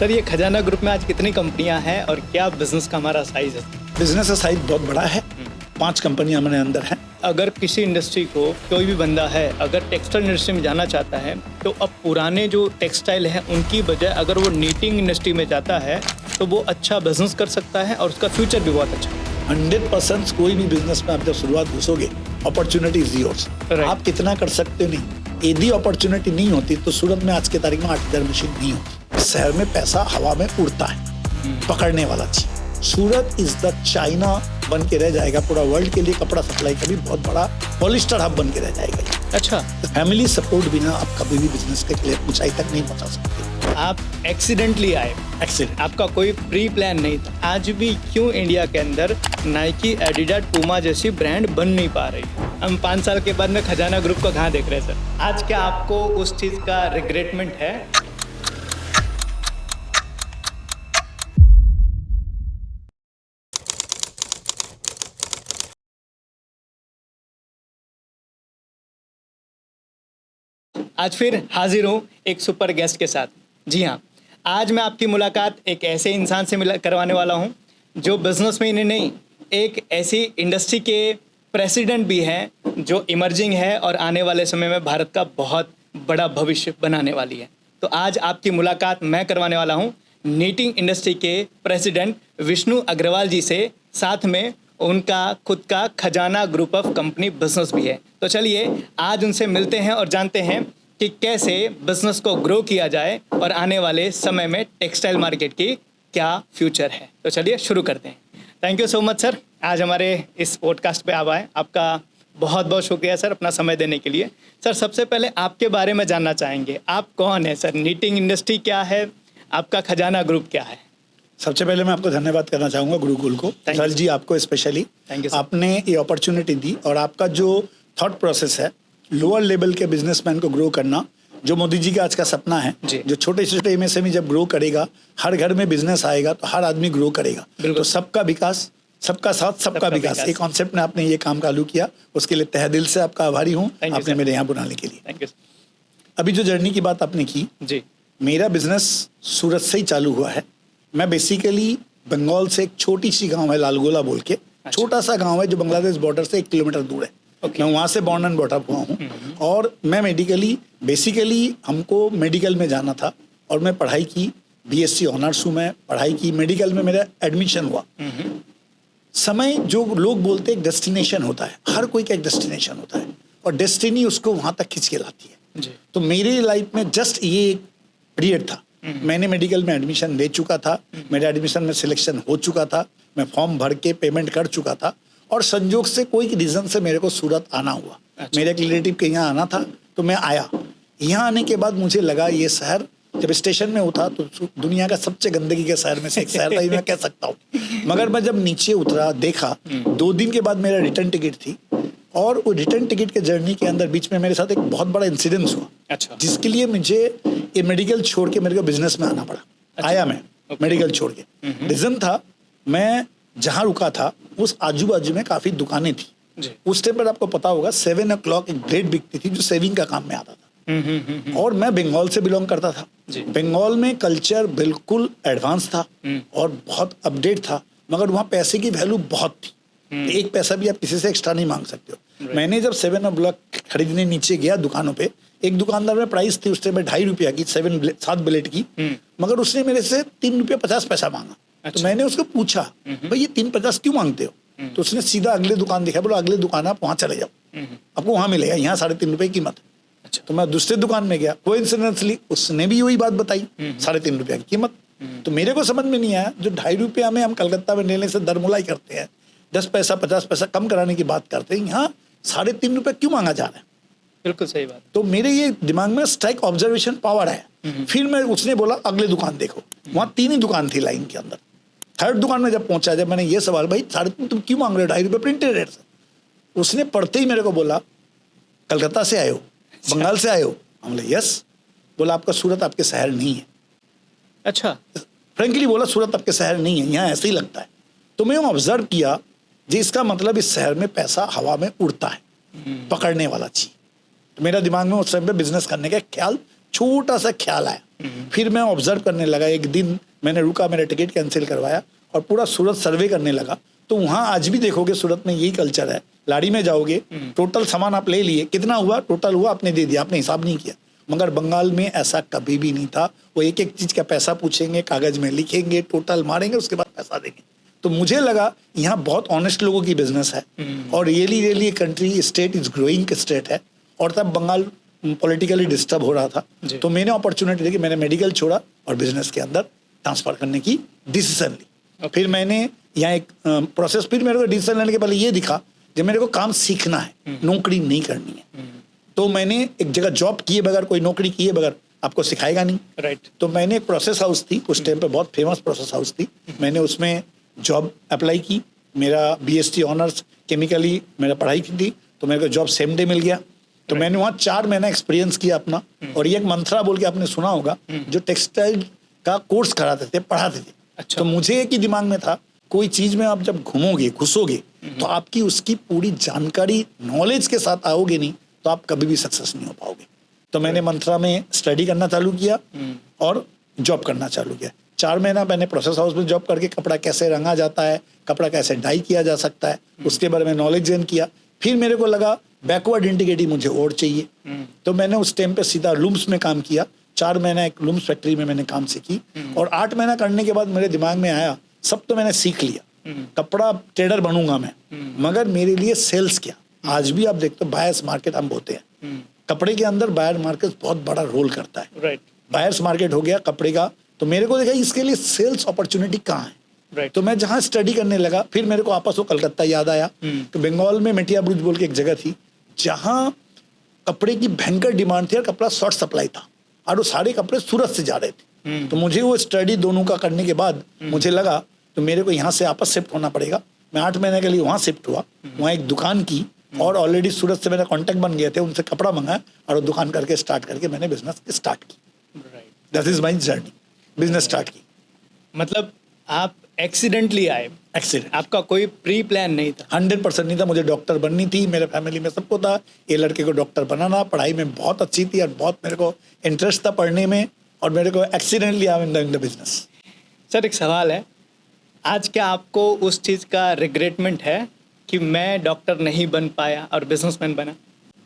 Sir ये खजाना group में आज कितनी कंपनियां हैं और क्या बिजनेस का हमारा साइज है? बिजनेस का साइज बहुत बड़ा है। 5 कंपनियां हमारे अंदर हैं। अगर किसी इंडस्ट्री को कोई भी बंदा है अगर टेक्सटाइल इंडस्ट्री में जाना चाहता है तो अब पुराने जो टेक्सटाइल हैं उनकी बजाय अगर वो नीटिंग इंडस्ट्री में जाता है तो वो अच्छा बिजनेस कर सकता है और उसका फ्यूचर भी बहुत अच्छा है। 100% कोई भी बिजनेस में आप जब शुरुआत घुसोगे, अपॉर्चुनिटी इज योर्स। आप कितना कर सकते हो नहीं, यदि अपॉर्चुनिटी नहीं होती तो सूरत में आज के तारीख में 8,000 मशीन नहीं होती। शहर में पैसा हवा में उड़ता है, पकड़ने वाला चीज। सूरत इज द चाइना बन के रह जाएगा। पूरा वर्ल्ड के लिए कपड़ा सप्लाई का भी बहुत बड़ा पॉलिस्टर हब बन के रह जाएगा। अच्छा, फैमिली सपोर्ट बिना आप कभी भी बिजनेस के लिए ऊंचाई तक नहीं पहुंचा सकते। आप एक्सीडेंटली आए, एक्सीडेंट, आपका कोई प्री प्लान नहीं था। आज भी क्यों इंडिया के अंदर नाइकी, एडिडास, पूमा जैसी ब्रांड बन नहीं पा रही? हम 5 साल के बाद में खजाना ग्रुप को कहाँ देख रहे हैं सर? आज क्या आपको उस चीज का रिग्रेटमेंट है? आज फिर हाजिर हूँ एक सुपर गेस्ट के साथ। जी हाँ, आज मैं आपकी मुलाकात एक ऐसे इंसान से करवाने वाला हूँ जो बिजनेस में ही नहीं, एक ऐसी इंडस्ट्री के प्रेसिडेंट भी हैं जो इमर्जिंग है और आने वाले समय में भारत का बहुत बड़ा भविष्य बनाने वाली है। तो आज आपकी मुलाकात मैं करवाने वाला हूँ नीटिंग इंडस्ट्री के प्रेसिडेंट विष्णु अग्रवाल जी से। साथ में उनका खुद का खजाना ग्रुप ऑफ कंपनी बिजनेस भी है। तो चलिए आज उनसे मिलते हैं और जानते हैं कि कैसे बिजनेस को ग्रो किया जाए और आने वाले समय में टेक्सटाइल मार्केट की क्या फ्यूचर है। तो चलिए शुरू करते हैं। Thank you so much sir, आज हमारे इस पॉडकास्ट पे आप आए। आपका बहुत बहुत शुक्रिया सर अपना समय देने के लिए। सर सबसे पहले आपके बारे में जानना चाहेंगे, आप कौन है सर? नीटिंग इंडस्ट्री क्या है, आपका खजाना ग्रुप क्या है? सबसे पहले मैं आपको धन्यवाद करना चाहूँगा गुरुकुल को, सर जी आपको स्पेशली। Thank you sir. आपने ये अपॉर्चुनिटी दी और आपका जो थॉट प्रोसेस है लोअर लेवल के बिजनेसमैन को ग्रो करना, जो मोदी जी का आज का सपना है, जो छोटे छोटे एमएसएमई जब ग्रो करेगा, हर घर में बिजनेस आएगा तो हर आदमी ग्रो करेगा। तो सबका विकास, सबका साथ, सबका विकास, ये कॉन्सेप्ट में आपने ये काम चालू किया, उसके लिए तहे दिल से आपका आभारी हूँ आपने मेरे यहाँ बुलाने के लिए। Thank you. अभी जो जर्नी की बात आपने की जी, मेरा बिजनेस सूरत से ही चालू हुआ है। मैं बेसिकली बंगाल से, एक छोटी सी गांव है लालगोला बोल के, छोटा सा गांव है जो बांग्लादेश बॉर्डर से 1 किलोमीटर दूर है। मैं वहाँ से बॉर्न एंड बॉट अप हुआ हूँ। और मैं मेडिकली, बेसिकली हमको मेडिकल में जाना था और मैं पढ़ाई की, बीएससी ऑनर्स हूँ, मैं पढ़ाई की मेडिकल में, मेरा एडमिशन हुआ। समय, जो लोग बोलते हैं एक डेस्टिनेशन होता है, हर कोई का एक डेस्टिनेशन होता है और डेस्टिनी उसको वहाँ तक खींच के लाती है। तो मेरी लाइफ में जस्ट ये एक पीरियड था। मैंने मेडिकल में एडमिशन ले चुका था, मेरे एडमिशन में सिलेक्शन हो चुका था, मैं फॉर्म भर के पेमेंट कर चुका था और संजोग से कोई रीजन से मेरे को सूरत आना हुआ। मेरे एक रिलेटिव के यहाँ आना था तो मैं आया। यहाँ आने के बाद मुझे लगा ये शहर, जब स्टेशन में उतरा तो दुनिया का सबसे गंदगी के शहर में से एक शहर था, ये मैं कह सकता हूँ। मगर मैं जब नीचे उतरा, देखा, 2 दिन के बाद मेरा रिटर्न टिकट थी और वो रिटर्न टिकट के जर्नी के अंदर बीच में मेरे साथ एक बहुत बड़ा इंसिडेंस हुआ। अच्छा। जिसके लिए मुझे ये मेडिकल छोड़ के मेरे को बिजनेस में आना पड़ा। अच्छा। आया मैं मेडिकल छोड़ के। रीजन था, मैं जहाँ रुका था उस आजू बाजू में काफी दुकानें थी। उस टाइम पर आपको पता होगा 7 o'clock एक ब्रेड बिकती थी जो सेविंग का काम में आता था। और मैं बंगाल से बिलोंग करता था। बंगाल में कल्चर बिल्कुल एडवांस था और बहुत अपडेट था, मगर वहाँ पैसे की वैल्यू बहुत थी। एक पैसा भी आप किसी से एक्स्ट्रा नहीं मांग सकते हो। मैंने जब 7 o'clock खरीदने नीचे गया दुकानों पे, एक दुकानदार में प्राइस थी उस टाइम में 2.5 रुपया की 7 ब्लेड की, मगर उसने मेरे से 3 रुपया 50 पैसा मांगा। अच्छा। तो मैंने उसको पूछा, भाई ये 3.50 क्यों मांगते हो? तो उसने सीधा अगले दुकान दिखाया, बोला अगले दुकान आप वहाँ चले जाओ, आपको वहाँ मिलेगा, यहाँ 3.5 रुपये कीमत है। अच्छा। तो मैं दूसरे दुकान में गया, कोइंसिडेंटली उसने भी वही बात बताई, 3.5 रुपया की कीमत। तो मेरे को समझ में नहीं आया, जो 2.5 रुपया में हम कलकत्ता में लेने से दरमुलाई करते हैं, 10 पैसा 50 पैसा कम कराने की बात करते हैं, यहाँ 3.5 रुपये क्यों मांगा जा रहा है? बिल्कुल सही बात। तो मेरे ये दिमाग में स्ट्राइक ऑब्जर्वेशन पावर है। फिर मैं, उसने बोला अगले दुकान देखो, वहाँ 3 ही दुकान थी लाइन के अंदर। 3rd दुकान में जब पहुंचा, जब मैंने ये सवाल, भाई 3.5 तुम क्यों मांग रहे हो 2.5 रुपये प्रिंटेड रेट से? उसने पढ़ते ही मेरे को बोला, कलकत्ता से आए हो, बंगाल से आए हो? हम बोले यस। बोला आपका सूरत आपके शहर नहीं है। अच्छा। फ्रेंकली बोला सूरत आपके शहर नहीं है, यहाँ ऐसे ही लगता है। तो मैं ऑब्जर्व किया जी, इसका मतलब इस शहर में पैसा हवा में उड़ता है, पकड़ने वाला चीज। तो मेरा दिमाग में उस टाइम पे बिजनेस करने का ख्याल, छोटा सा ख्याल आया। फिर मैं ऑब्जर्व करने लगा, एक दिन मैंने रुका, मेरा टिकट कैंसिल करवाया और पूरा सूरत सर्वे करने लगा। तो वहाँ आज भी देखोगे सूरत में यही कल्चर है। लाड़ी में जाओगे, टोटल सामान आप ले लिए, कितना हुआ टोटल हुआ आपने दे दिया, आपने हिसाब नहीं किया। मगर बंगाल में ऐसा कभी भी नहीं था। वो एक एक चीज़ का पैसा पूछेंगे, कागज में लिखेंगे, टोटल मारेंगे, उसके बाद पैसा देंगे। तो मुझे लगा यहाँ बहुत ऑनेस्ट लोगों की बिजनेस है और really country state is growing state है। और तब बंगाल पॉलिटिकली डिस्टर्ब हो रहा था, तो मैंने अपॉर्चुनिटी देखी, मैंने मेडिकल छोड़ा और बिजनेस के अंदर ट्रांसफर करने की डिसीजन ली। फिर मैंने यहाँ एक प्रोसेस, फिर मेरे को डिसीजन लेने के पहले ये दिखा कि मेरे को काम सीखना है, नौकरी नहीं करनी है। तो मैंने एक जगह जॉब किए बगैर, कोई नौकरी किए बगैर आपको सिखाएगा नहीं, राइट। तो मैंने एक प्रोसेस हाउस थी उस टाइम पे, बहुत फेमस प्रोसेस हाउस थी, मैंने उसमें जॉब अप्लाई की। मेरा BSc ऑनर्स केमिकली मेरा पढ़ाई की थी, तो मेरे को जॉब सेम डे मिल गया। तो मैंने वहाँ 4 महीना एक्सपीरियंस किया अपना। और ये एक मंत्रा बोल के आपने सुना होगा, जो टेक्सटाइल का कोर्स कराते थे, पढ़ाते थे। अच्छा। तो मुझे एक ही दिमाग में था, कोई चीज में आप जब घूमोगे, घुसोगे, तो आपकी उसकी पूरी जानकारी नॉलेज के साथ आओगे नहीं, तो आप कभी भी सक्सेस नहीं हो पाओगे। तो मैंने मंत्रा में स्टडी करना चालू किया और जॉब करना चालू किया। 4 महीना मैंने प्रोसेस हाउस में जॉब करके कपड़ा कैसे रंगा जाता है, कपड़ा कैसे डाई किया जा सकता है, उसके बारे में नॉलेज गेन किया। फिर मेरे को लगा बैकवर्ड इंटीग्रिटी मुझे और चाहिए, तो मैंने उस टाइम पे सीधा लूम्स में काम किया। 4 महीना एक लूम्स फैक्ट्री में मैंने काम सीखी और 8 महीना करने के बाद मेरे दिमाग में आया, सब तो मैंने सीख लिया, कपड़ा ट्रेडर बनूंगा मैं, मगर मेरे लिए सेल्स क्या। आज भी आप देखते हो बायर्स मार्केट हम बोलते हैं, कपड़े के अंदर बायर मार्केट बहुत बड़ा रोल करता है, राइट। बायर्स मार्केट हो गया कपड़े का, तो मेरे को देखा इसके लिए सेल्स अपॉर्चुनिटी कहाँ है, राइट। तो मैं जहाँ स्टडी करने लगा, फिर मेरे को आपस में कलकत्ता याद आया। तो बंगाल में मेटिया ब्रुज बोल के एक जगह थी, जहाँ कपड़े की भयंकर डिमांड थी और कपड़ा शॉर्ट सप्लाई था, और वो सारे कपड़े सूरत से जा रहे थे। तो मुझे वो स्टडी दोनों का करने के बाद मुझे लगा तो मेरे को यहाँ से आपस शिफ्ट होना पड़ेगा। मैं 8 महीने के लिए वहाँ शिफ्ट हुआ, वहाँ एक दुकान की, और ऑलरेडी सूरत से मेरा कांटेक्ट बन गए थे, उनसे कपड़ा मंगाया और वो दुकान करके स्टार्ट करके मैंने बिजनेस स्टार्ट की। That is my journey, business start की। मतलब आप एक्सीडेंटली आए? एक्सीडेंट, आपका कोई प्री प्लान नहीं था? 100% नहीं था। मुझे डॉक्टर बननी थी, मेरे फैमिली में सबको था ये लड़के को डॉक्टर बनाना। पढ़ाई में बहुत अच्छी थी और बहुत मेरे को इंटरेस्ट था पढ़ने में, और मेरे को accidentally I in the business. Sir एक सवाल है, आज क्या आपको उस चीज़ का रिग्रेटमेंट है कि मैं डॉक्टर नहीं बन पाया और बिजनेसमैन बना?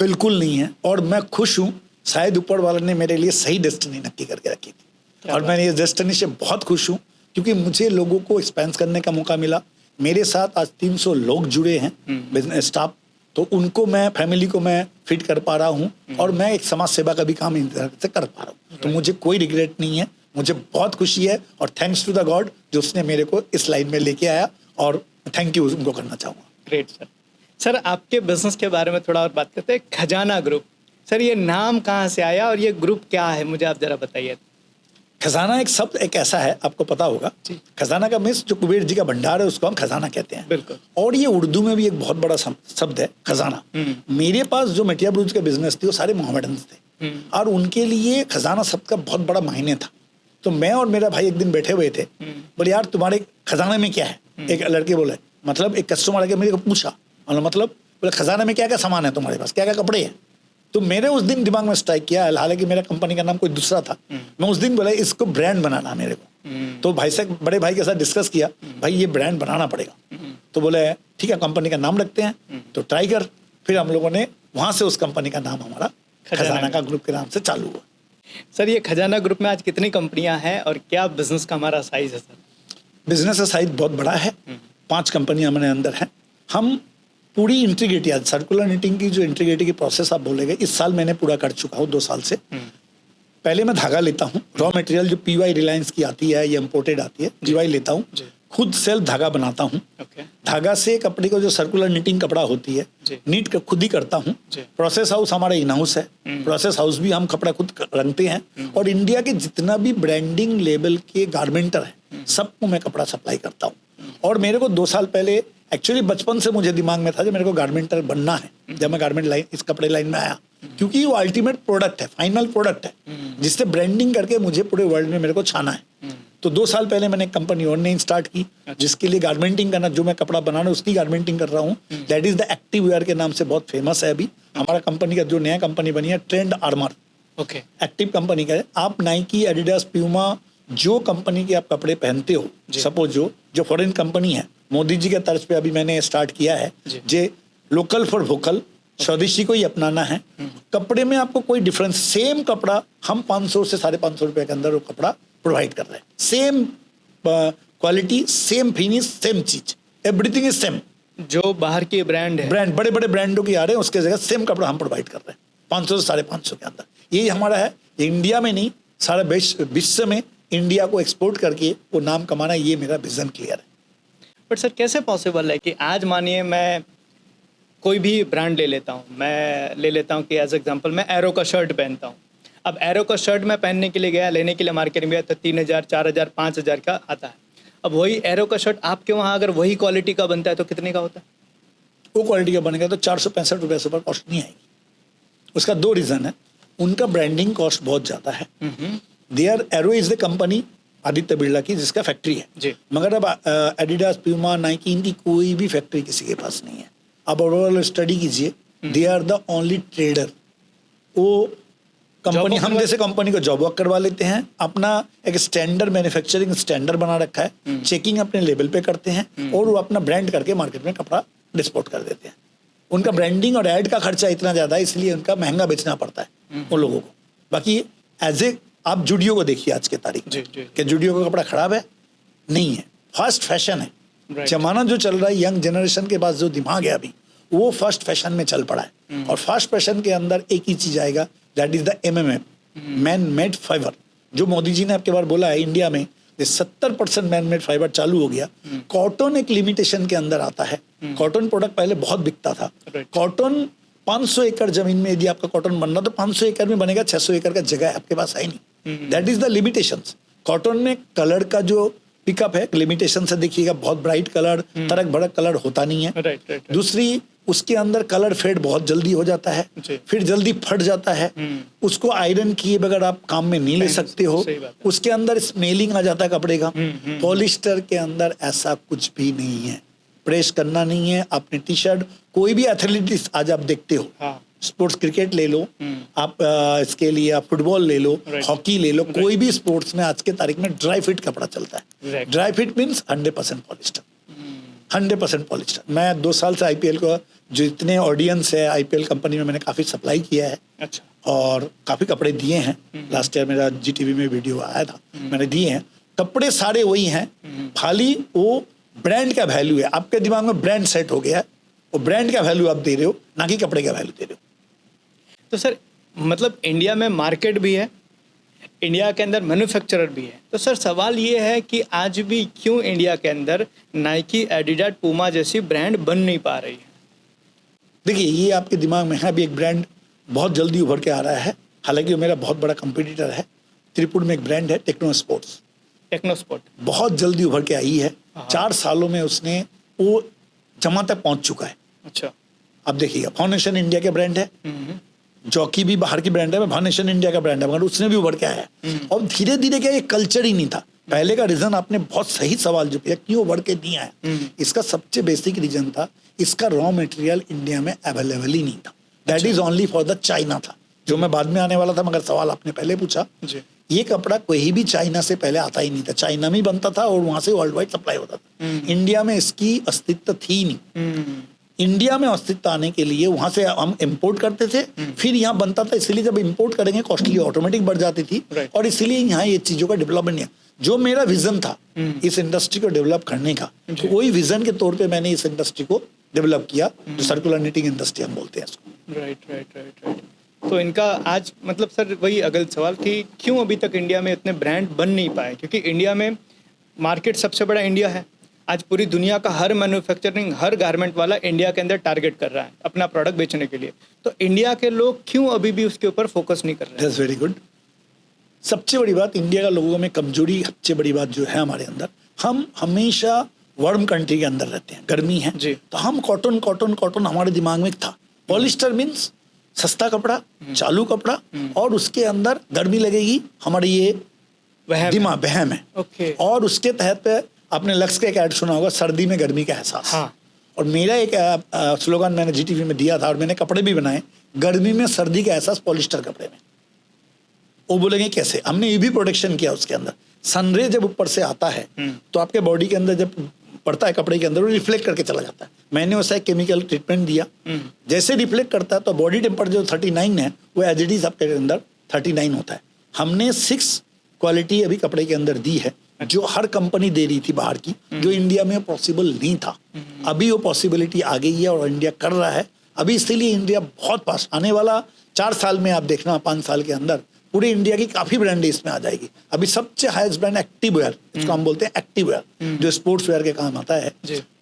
बिल्कुल नहीं है, और मैं खुश हूँ। शायद ऊपर वाले ने मेरे लिए सही डेस्टिनी नक्की करके रखी थी, और मैं इस डेस्टिनी से बहुत खुश हूँ, क्योंकि मुझे लोगों को एक्सपेंस करने का मौका मिला। मेरे साथ आज 300 लोग जुड़े हैं, बिजनेस स्टाफ, तो उनको मैं, फैमिली को मैं फिट कर पा रहा हूँ, और मैं एक समाज सेवा का भी काम इन तरह से कर पा रहा हूँ। तो मुझे कोई रिग्रेट नहीं है, मुझे बहुत खुशी है, और थैंक्स टू द गॉड जो उसने मेरे को इस लाइन में लेके आया, और थैंक यू उनको करना चाहूँगा। Great sir. सर आपके बिजनेस के बारे में थोड़ा और बात करते हैं। खजाना ग्रुप, सर ये नाम कहाँ से आया और ये ग्रुप क्या है, मुझे आप जरा बताइए। खजाना एक शब्द एक ऐसा है, आपको पता होगा, खजाना का मीन्स जो कुबेर जी का भंडार है उसको हम खजाना कहते हैं। बिल्कुल। और ये उर्दू में भी एक बहुत बड़ा शब्द है खजाना। मेरे पास जो मेटिया ब्रुज का बिजनेस थी वो सारे मोहम्मडन्स थे, और उनके लिए खजाना शब्द का बहुत बड़ा मायने था। तो मैं और मेरा भाई एक दिन बैठे हुए थे, बोले यार तुम्हारे खजाने में क्या है। एक लड़के बोले, मतलब एक कस्टमर आके मेरे को पूछा, मतलब बोले खजाना में क्या क्या सामान है तुम्हारे पास, क्या क्या कपड़े हैं। तो मेरे उस दिन दिमाग में स्ट्राइक किया, हालांकि मेरा कंपनी का नाम कोई दूसरा था। मैं उस दिन बोला इसको ब्रांड बनाना मेरे को। तो भाई से, बड़े भाई के साथ डिस्कस किया, भाई ये ब्रांड बनाना पड़ेगा। तो बोले ठीक है कंपनी का नाम रखते हैं, तो ट्राई कर। फिर हम लोगों ने वहाँ से उस कंपनी का नाम हमारा खजाना का ग्रुप के नाम से चालू हुआ। सर ये खजाना ग्रुप में आज कितनी कंपनियां हैं और क्या बिजनेस का हमारा साइज है? सर बिजनेस का साइज बहुत बड़ा है, 5 कंपनियां हमारे अंदर हैं। हम पूरी इंटीग्रिटी, आज सर्कुलर नीटिंग की जो इंटीग्रिटी की प्रोसेस आप बोलेंगे, इस साल मैंने पूरा कर चुका हूँ 2 साल से। पहले मैं धागा लेता हूँ, रॉ मटेरियल जो PY रिलायंस की आती है या इम्पोर्टेड आती है, PY लेता हूँ, खुद सेल्फ धागा बनाता हूँ। धागा से कपड़े को जो सर्कुलर नीटिंग कपड़ा होती है, नीट का खुद ही करता हूँ। प्रोसेस हाउस हमारा इन हाउस है, प्रोसेस हाउस भी हम कपड़ा खुद रंगते हैं। और इंडिया के जितना भी ब्रांडिंग लेवल के गारमेंटर है सबको मैं कपड़ा सप्लाई करता हूँ। और मेरे को 2 साल पहले, एक्चुअली बचपन से मुझे दिमाग में था कि मेरे को गारमेंटर बनना है, जब मैं गारमेंट लाइन, इस कपड़े लाइन में आया, क्योंकि वो अल्टीमेट प्रोडक्ट है, फाइनल प्रोडक्ट है, जिससे ब्रांडिंग करके मुझे पूरे वर्ल्ड में मेरे को छाना है। तो 2 साल पहले मैंने एक कंपनी और नई स्टार्ट की, जिसके लिए गारमेंटिंग करना, जो मैं कपड़ा बनाना उसकी गारमेंटिंग कर रहा हूँ। That is the active wear के नाम से बहुत फेमस है। अभी हमारा कंपनी का जो नया कंपनी बनी है, trend armour, okay. Active company का है। आप नाइकी, एडिडास, प्यूमा जो कंपनी के आप कपड़े पहनते हो, जी। सपोज जो फॉरेन कंपनी है, मोदी जी के तर्ज पे अभी मैंने स्टार्ट किया है, जी। जे लोकल फॉर वोकल, स्वदेशी को ही अपनाना है। कपड़े में आपको कोई डिफरेंस, सेम कपड़ा हम 500 से 550 रुपए के अंदर वो कपड़ा प्रोवाइड कर रहे हैं। Same quality, same finish, same चीज, एवरीथिंग इज सेम। जो बाहर की ब्रांड है, ब्रांड बड़े बड़े ब्रांडों की आ रहे हैं, उसके जगह सेम कपड़ा हम प्रोवाइड कर रहे हैं 500 से 550 के अंदर। यही हमारा है। इंडिया में नहीं, सारा विश्व में इंडिया को एक्सपोर्ट करके वो नाम कमाना, ये मेरा विजन क्लियर है। बट सर कैसे पॉसिबल है कि आज मानिए मैं कोई भी ब्रांड ले लेता हूँ, मैं ले लेता हूँ कि एज एग्जांपल मैं एरो का शर्ट पहनता हूँ। अब एरो का शर्ट मैं पहनने के लिए गया, लेने के लिए मार्केट में गया तो 3000, 4000, 5000 का आता है। अब वही एरो का शर्ट आपके वहाँ अगर वही क्वालिटी का बनता है तो कितने का होता है? वो क्वालिटी का बनेगा तो 465 रुपये से ऊपर कॉस्ट नहीं आएगी। उसका दो रीज़न है। उनका ब्रांडिंग कॉस्ट बहुत ज़्यादा है। There Arrow is the company Aditya Birla की, जिसका फैक्ट्री है जी। मगर अब एडिडास, प्यूमा, नाइकी, इनकी कोई भी फैक्ट्री किसी के पास नहीं है। अब ओवरऑल स्टडी कीजिए, they are the only trader. वो कंपनी, हम जैसे कंपनी को जॉब वर्क करवा लेते हैं, अपना एक स्टैंडर्ड मैन्युफैक्चरिंग स्टैंडर्ड बना रखा है, चेकिंग अपने लेवल पे करते हैं और वो अपना ब्रांड करके मार्केट में कपड़ा डिस्पोर्ट कर देते हैं। उनका ब्रांडिंग और एड का खर्चा इतना ज़्यादा है, इसलिए उनका महंगा बेचना पड़ता है उन लोगों को। बाकी एज ए आप जुडियो को देखिए आज के तारीख में, कि जुडियो का कपड़ा खराब है? नहीं है, फास्ट फैशन है। Right. जमाना जो चल रहा है, यंग जनरेशन के पास जो दिमाग है अभी, वो फास्ट फैशन में चल पड़ा है। और फास्ट फैशन के अंदर एक ही चीज आएगा, that is the MMF, man made fibre. जो मोदी जी ने आपके बार बोला है, इंडिया में 70% मैन मेड फाइबर चालू हो गया। कॉटन एक लिमिटेशन के अंदर आता है। कॉटन प्रोडक्ट पहले बहुत बिकता था। Right. कॉटन 500 एकड़ जमीन में यदि आपका कॉटन बन रहा तो 500 एकड़ में बनेगा, 600 एकड़ का जगह आपके पास है नहीं। That is the limitations. Cotton में कलर का जो पिकअप है, लिमिटेशन से देखिएगा, बहुत ब्राइट कलर, तरक भड़क कलर होता नहीं है। राइट। दूसरी, उसके अंदर कलर फेड बहुत जल्दी हो जाता है, जी। फिर जल्दी फट जाता है। उसको आयरन किए बगैर आप काम में नहीं ले सकते हो। सही बात है। उसके अंदर स्मेलिंग आ जाता है कपड़े का। पॉलिस्टर के अंदर ऐसा कुछ भी नहीं है, प्रेस करना नहीं है। अपने टी शर्ट, कोई भी एथलेटिक्स आज आप देखते हो, हाँ। स्पोर्ट्स, क्रिकेट ले लो आप, इसके लिए आप फुटबॉल ले लो, Right. हॉकी ले लो, कोई भी स्पोर्ट्स में आज के तारीख में ड्राई फिट कपड़ा चलता है। Right. Dry fit means 100% polyester, 100% polyester. मैं 2 साल से IPL को, जो इतने ऑडियंस है IPL कंपनी में, मैंने काफ़ी सप्लाई किया है अच्छा। और काफ़ी कपड़े दिए हैं। लास्ट ईयर मेरा GTV में वीडियो आया था, मैंने दिए हैं। कपड़े सारे वही हैं, खाली वो ब्रांड का वैल्यू है। आपके दिमाग में ब्रांड सेट हो गया है, वो ब्रांड का वैल्यू आप दे रहे हो, ना कि कपड़े का वैल्यू दे रहे हो। तो सर मतलब इंडिया में मार्केट भी है, इंडिया के अंदर मैन्युफैक्चरर भी है। तो सर सवाल ये है कि आज भी क्यों इंडिया के अंदर नाइकी, एडिडास, पूमा जैसी ब्रांड बन नहीं पा रही है? देखिए, ये आपके दिमाग में है। अभी एक ब्रांड बहुत जल्दी उभर के आ रहा है, हालांकि वो मेरा बहुत बड़ा कंपटीटर है। त्रिपुर में एक ब्रांड है, टेक्नो स्पोर्ट्स, टेक्नोस्पोर्ट। बहुत जल्दी उभर के आई है। 4 सालों में उसने वो जमा तक पहुंच चुका है। अच्छा। अब देखिएगा, फाउंडेशन इंडिया के ब्रांड है, जॉकी भी बाहर की ब्रांड है, फाउंडेशन इंडिया का ब्रांड है, मगर उसने भी उभर के आया है। और धीरे धीरे क्या, ये कल्चर ही नहीं था पहले का। रीजन, आपने बहुत सही सवाल जो किया, क्यों उभर के नहीं आया, इसका सबसे बेसिक रीजन था, इसका रॉ मटेरियल इंडिया में अवेलेबल ही नहीं था। That is only for the China था, जो मैं बाद में आने वाला था, मगर सवाल आपने पहले पूछा। जी। ये कपड़ा कोई भी चाइना से पहले आता ही नहीं था, चाइना में ही बनता था और वहां से वर्ल्ड वाइड सप्लाई होता था। इंडिया में इसकी अस्तित्व थी नहीं। इंडिया में अस्तित्व आने के लिए वहां से हम इंपोर्ट करते थे, फिर यहाँ बनता था। इसलिए जब इंपोर्ट करेंगे कॉस्टली ऑटोमेटिक बढ़ जाती थी। Right. और इसलिए यहाँ ये चीजों का डेवलपमेंट नहीं। जो मेरा विजन था इस इंडस्ट्री को डेवलप करने का, तो वही विजन के तौर पे मैंने इस इंडस्ट्री को डेवलप किया, जो सर्कुलर निटिंग इंडस्ट्री हम बोलते हैं इसको। राइट। तो इनका आज मतलब सर वही अगला सवाल कि क्यों अभी तक इंडिया में इतने ब्रांड बन नहीं पाए? क्योंकि इंडिया में मार्केट सबसे बड़ा इंडिया है। आज पूरी दुनिया का हर मैन्युफैक्चरिंग, हर गारमेंट वाला इंडिया के अंदर टारगेट कर रहा है अपना प्रोडक्ट बेचने के लिए। तो इंडिया के लोग क्यों अभी भी उसके ऊपर फोकस नहीं कर रहे हैं? That's very good. सबसे बड़ी बात, इंडिया का लोगों में कमजोरी, सबसे बड़ी बात जो है हमारे अंदर, हम हमेशा वार्म कंट्री के अंदर रहते हैं, गर्मी है जी। तो हम कॉटन कॉटन कॉटन हमारे दिमाग में था। पॉलिस्टर मीन्स सस्ता कपड़ा, चालू कपड़ा, और उसके अंदर गर्मी लगेगी, हमारे ये दिमाग वहम है। ओके। और उसके तहत पे आपने लक्स का एक ऐड सुना होगा, सर्दी में गर्मी का एहसास। हाँ। और मेरा एक स्लोगन मैंने GTV में दिया था और मैंने कपड़े भी बनाए, गर्मी में सर्दी का एहसास पॉलिस्टर कपड़े में। वो बोलेंगे कैसे, हमने यूवी प्रोटेक्शन किया उसके अंदर। सनरे जब ऊपर से आता है तो आपके बॉडी के अंदर जब पड़ता है कपड़े के अंदर, वो रिफ्लेक्ट करके चला जाता है। मैंने वैसा एक केमिकल ट्रीटमेंट दिया, जैसे रिफ्लेक्ट करता है तो बॉडी टेम्परेचर जो 39 है वो एज इट इज आपके अंदर 39 होता है। हमने 6 क्वालिटी अभी कपड़े के अंदर दी है जो हर कंपनी दे रही थी बाहर की, जो इंडिया में पॉसिबल नहीं था। अभी वो पॉसिबिलिटी आ गई है और इंडिया कर रहा है अभी, इसीलिए इंडिया बहुत पास आने वाला 4 साल में आप देखना, 5 साल के अंदर पूरे इंडिया की काफी ब्रांडें इसमें आ जाएगी। अभी सबसे हाईएस्ट ब्रांड एक्टिव वेयर, इसको हम बोलते हैं एक्टिव वेयर, जो स्पोर्ट्स वेयर के काम आता है।